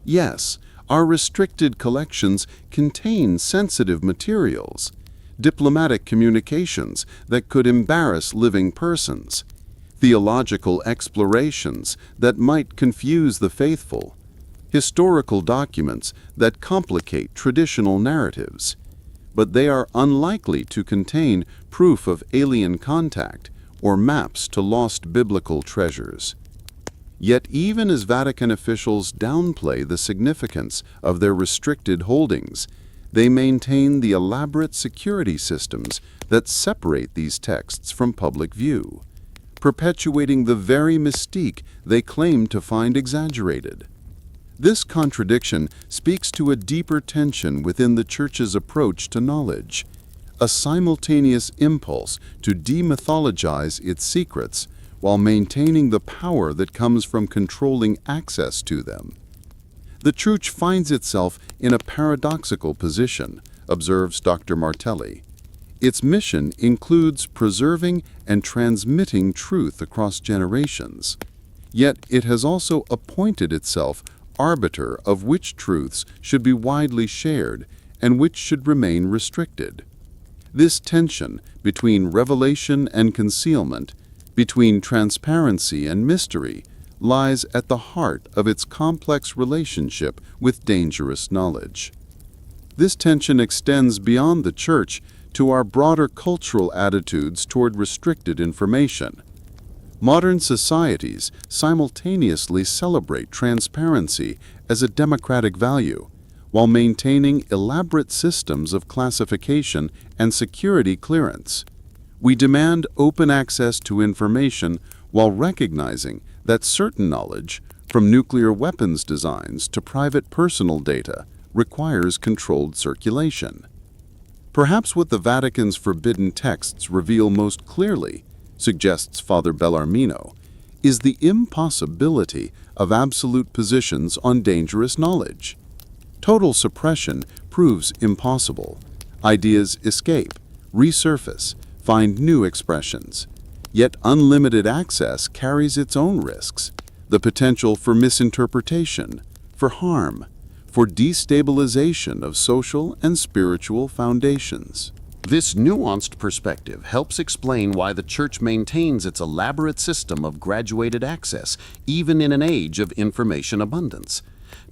Yes, our restricted collections contain sensitive materials, diplomatic communications that could embarrass living persons, theological explorations that might confuse the faithful, historical documents that complicate traditional narratives, but they are unlikely to contain proof of alien contact or maps to lost biblical treasures. Yet even as Vatican officials downplay the significance of their restricted holdings, they maintain the elaborate security systems that separate these texts from public view, perpetuating the very mystique they claim to find exaggerated. This contradiction speaks to a deeper tension within the Church's approach to knowledge, a simultaneous impulse to demythologize its secrets while maintaining the power that comes from controlling access to them. The Church finds itself in a paradoxical position, observes Dr. Martelli. Its mission includes preserving and transmitting truth across generations, yet it has also appointed itself arbiter of which truths should be widely shared and which should remain restricted. This tension between revelation and concealment, between transparency and mystery, lies at the heart of its complex relationship with dangerous knowledge. This tension extends beyond the Church to our broader cultural attitudes toward restricted information. Modern societies simultaneously celebrate transparency as a democratic value, while maintaining elaborate systems of classification and security clearance. We demand open access to information while recognizing that certain knowledge, from nuclear weapons designs to private personal data, requires controlled circulation. Perhaps what the Vatican's forbidden texts reveal most clearly, suggests Father Bellarmino, is the impossibility of absolute positions on dangerous knowledge. Total suppression proves impossible. Ideas escape, resurface, find new expressions. Yet unlimited access carries its own risks, the potential for misinterpretation, for harm, for destabilization of social and spiritual foundations. This nuanced perspective helps explain why the Church maintains its elaborate system of graduated access, even in an age of information abundance.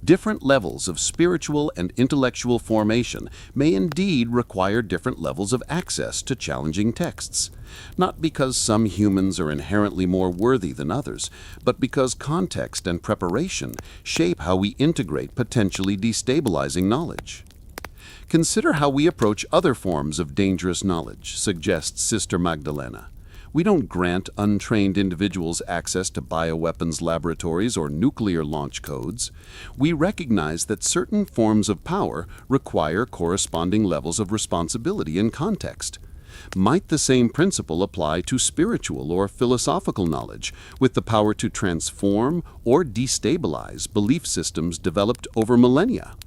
Different levels of spiritual and intellectual formation may indeed require different levels of access to challenging texts, not because some humans are inherently more worthy than others, but because context and preparation shape how we integrate potentially destabilizing knowledge. Consider how we approach other forms of dangerous knowledge, suggests Sister Magdalena. We don't grant untrained individuals access to bioweapons laboratories or nuclear launch codes. We recognize that certain forms of power require corresponding levels of responsibility and context. Might the same principle apply to spiritual or philosophical knowledge, with the power to transform or destabilize belief systems developed over millennia?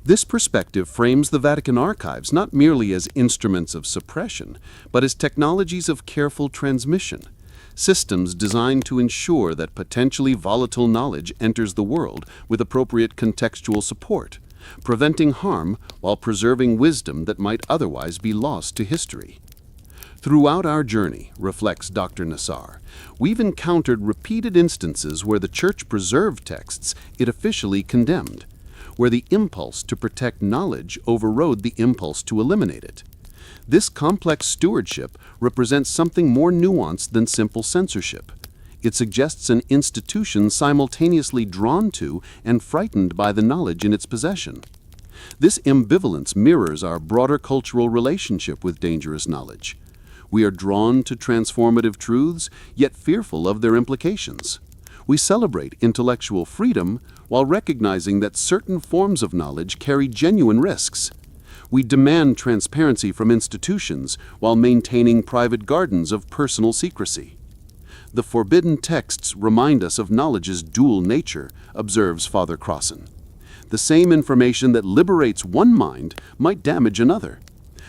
This perspective frames the Vatican archives not merely as instruments of suppression, but as technologies of careful transmission, systems designed to ensure that potentially volatile knowledge enters the world with appropriate contextual support, preventing harm while preserving wisdom that might otherwise be lost to history. Throughout our journey, reflects Dr. Nassar, we've encountered repeated instances where the Church preserved texts it officially condemned, where the impulse to protect knowledge overrode the impulse to eliminate it. This complex stewardship represents something more nuanced than simple censorship. It suggests an institution simultaneously drawn to and frightened by the knowledge in its possession. This ambivalence mirrors our broader cultural relationship with dangerous knowledge. We are drawn to transformative truths, yet fearful of their implications. We celebrate intellectual freedom while recognizing that certain forms of knowledge carry genuine risks. We demand transparency from institutions while maintaining private gardens of personal secrecy. The forbidden texts remind us of knowledge's dual nature, observes Father Crossan. The same information that liberates one mind might damage another.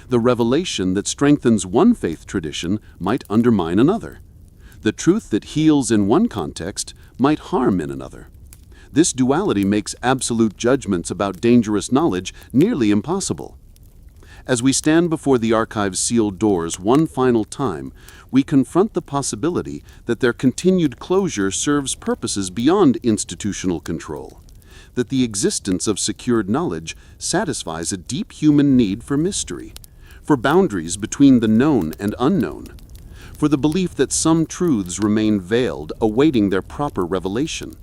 The revelation that strengthens one faith tradition might undermine another. The truth that heals in one context might harm in another. This duality makes absolute judgments about dangerous knowledge nearly impossible. As we stand before the archive's sealed doors one final time, we confront the possibility that their continued closure serves purposes beyond institutional control, that the existence of secured knowledge satisfies a deep human need for mystery, for boundaries between the known and unknown, for the belief that some truths remain veiled, awaiting their proper revelation.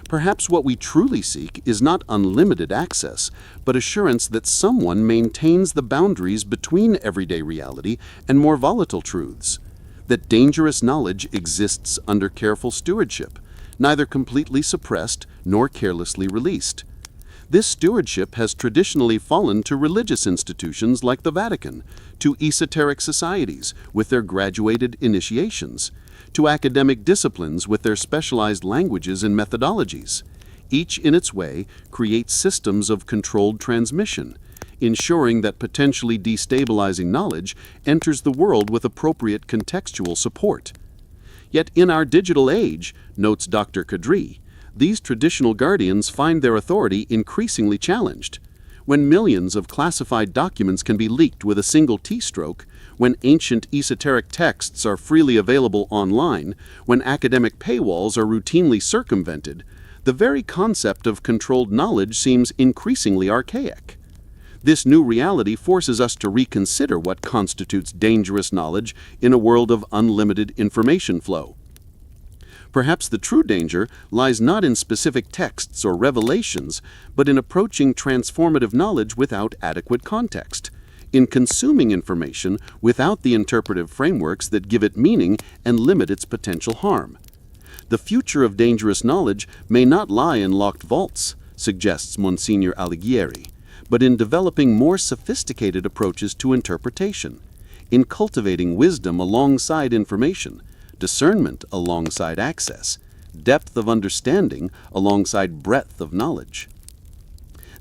Perhaps what we truly seek is not unlimited access, but assurance that someone maintains the boundaries between everyday reality and more volatile truths, that dangerous knowledge exists under careful stewardship, neither completely suppressed nor carelessly released. This stewardship has traditionally fallen to religious institutions like the Vatican, to esoteric societies with their graduated initiations, to academic disciplines with their specialized languages and methodologies. Each in its way creates systems of controlled transmission, ensuring that potentially destabilizing knowledge enters the world with appropriate contextual support. Yet in our digital age, notes Dr. Kadri, these traditional guardians find their authority increasingly challenged. When millions of classified documents can be leaked with a single T-stroke, when ancient esoteric texts are freely available online, when academic paywalls are routinely circumvented, the very concept of controlled knowledge seems increasingly archaic. This new reality forces us to reconsider what constitutes dangerous knowledge in a world of unlimited information flow. Perhaps the true danger lies not in specific texts or revelations, but in approaching transformative knowledge without adequate context, in consuming information without the interpretive frameworks that give it meaning and limit its potential harm. The future of dangerous knowledge may not lie in locked vaults, suggests Monsignor Alighieri, but in developing more sophisticated approaches to interpretation, in cultivating wisdom alongside information, discernment alongside access, depth of understanding alongside breadth of knowledge.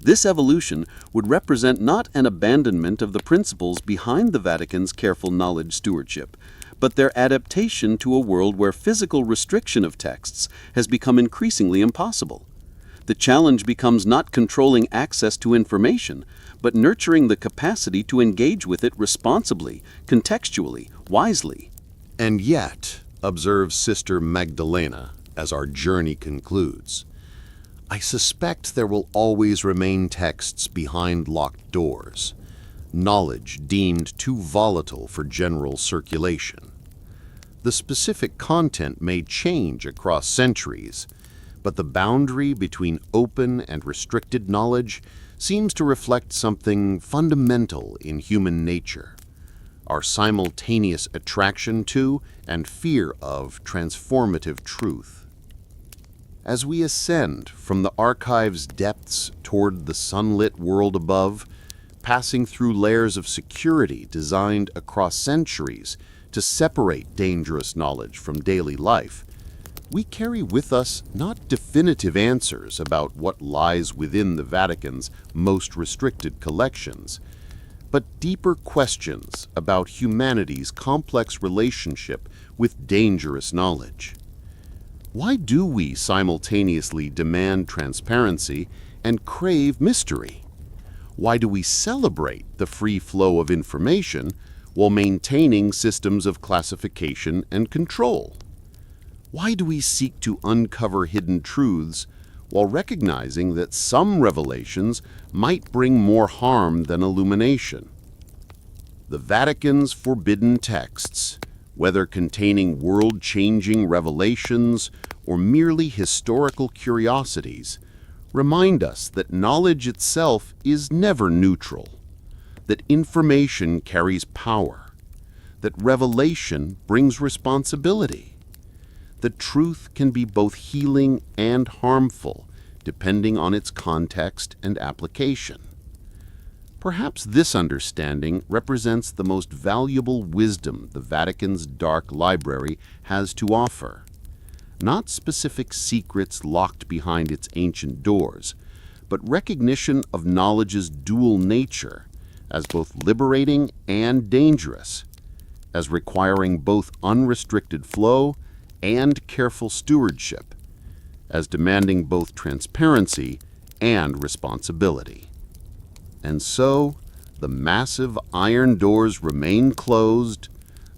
This evolution would represent not an abandonment of the principles behind the Vatican's careful knowledge stewardship, but their adaptation to a world where physical restriction of texts has become increasingly impossible. The challenge becomes not controlling access to information, but nurturing the capacity to engage with it responsibly, contextually, wisely. And yet, observes Sister Magdalena as our journey concludes, I suspect there will always remain texts behind locked doors, knowledge deemed too volatile for general circulation. The specific content may change across centuries, but the boundary between open and restricted knowledge seems to reflect something fundamental in human nature, our simultaneous attraction to and fear of transformative truth. As we ascend from the archive's depths toward the sunlit world above, passing through layers of security designed across centuries to separate dangerous knowledge from daily life, we carry with us not definitive answers about what lies within the Vatican's most restricted collections, but deeper questions about humanity's complex relationship with dangerous knowledge. Why do we simultaneously demand transparency and crave mystery? Why do we celebrate the free flow of information while maintaining systems of classification and control? Why do we seek to uncover hidden truths while recognizing that some revelations might bring more harm than illumination? The Vatican's forbidden texts, whether containing world-changing revelations or merely historical curiosities, remind us that knowledge itself is never neutral, that information carries power, that revelation brings responsibility, that truth can be both healing and harmful depending on its context and application. Perhaps this understanding represents the most valuable wisdom the Vatican's dark library has to offer. Not specific secrets locked behind its ancient doors, but recognition of knowledge's dual nature as both liberating and dangerous, as requiring both unrestricted flow and careful stewardship, as demanding both transparency and responsibility. And so, the massive iron doors remain closed,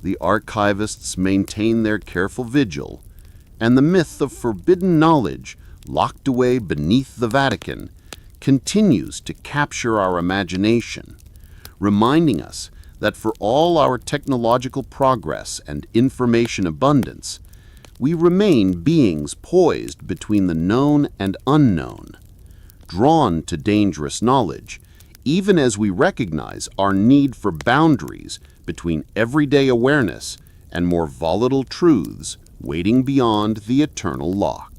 the archivists maintain their careful vigil, and the myth of forbidden knowledge locked away beneath the Vatican continues to capture our imagination, reminding us that for all our technological progress and information abundance, we remain beings poised between the known and unknown, drawn to dangerous knowledge, even as we recognize our need for boundaries between everyday awareness and more volatile truths waiting beyond the eternal lock.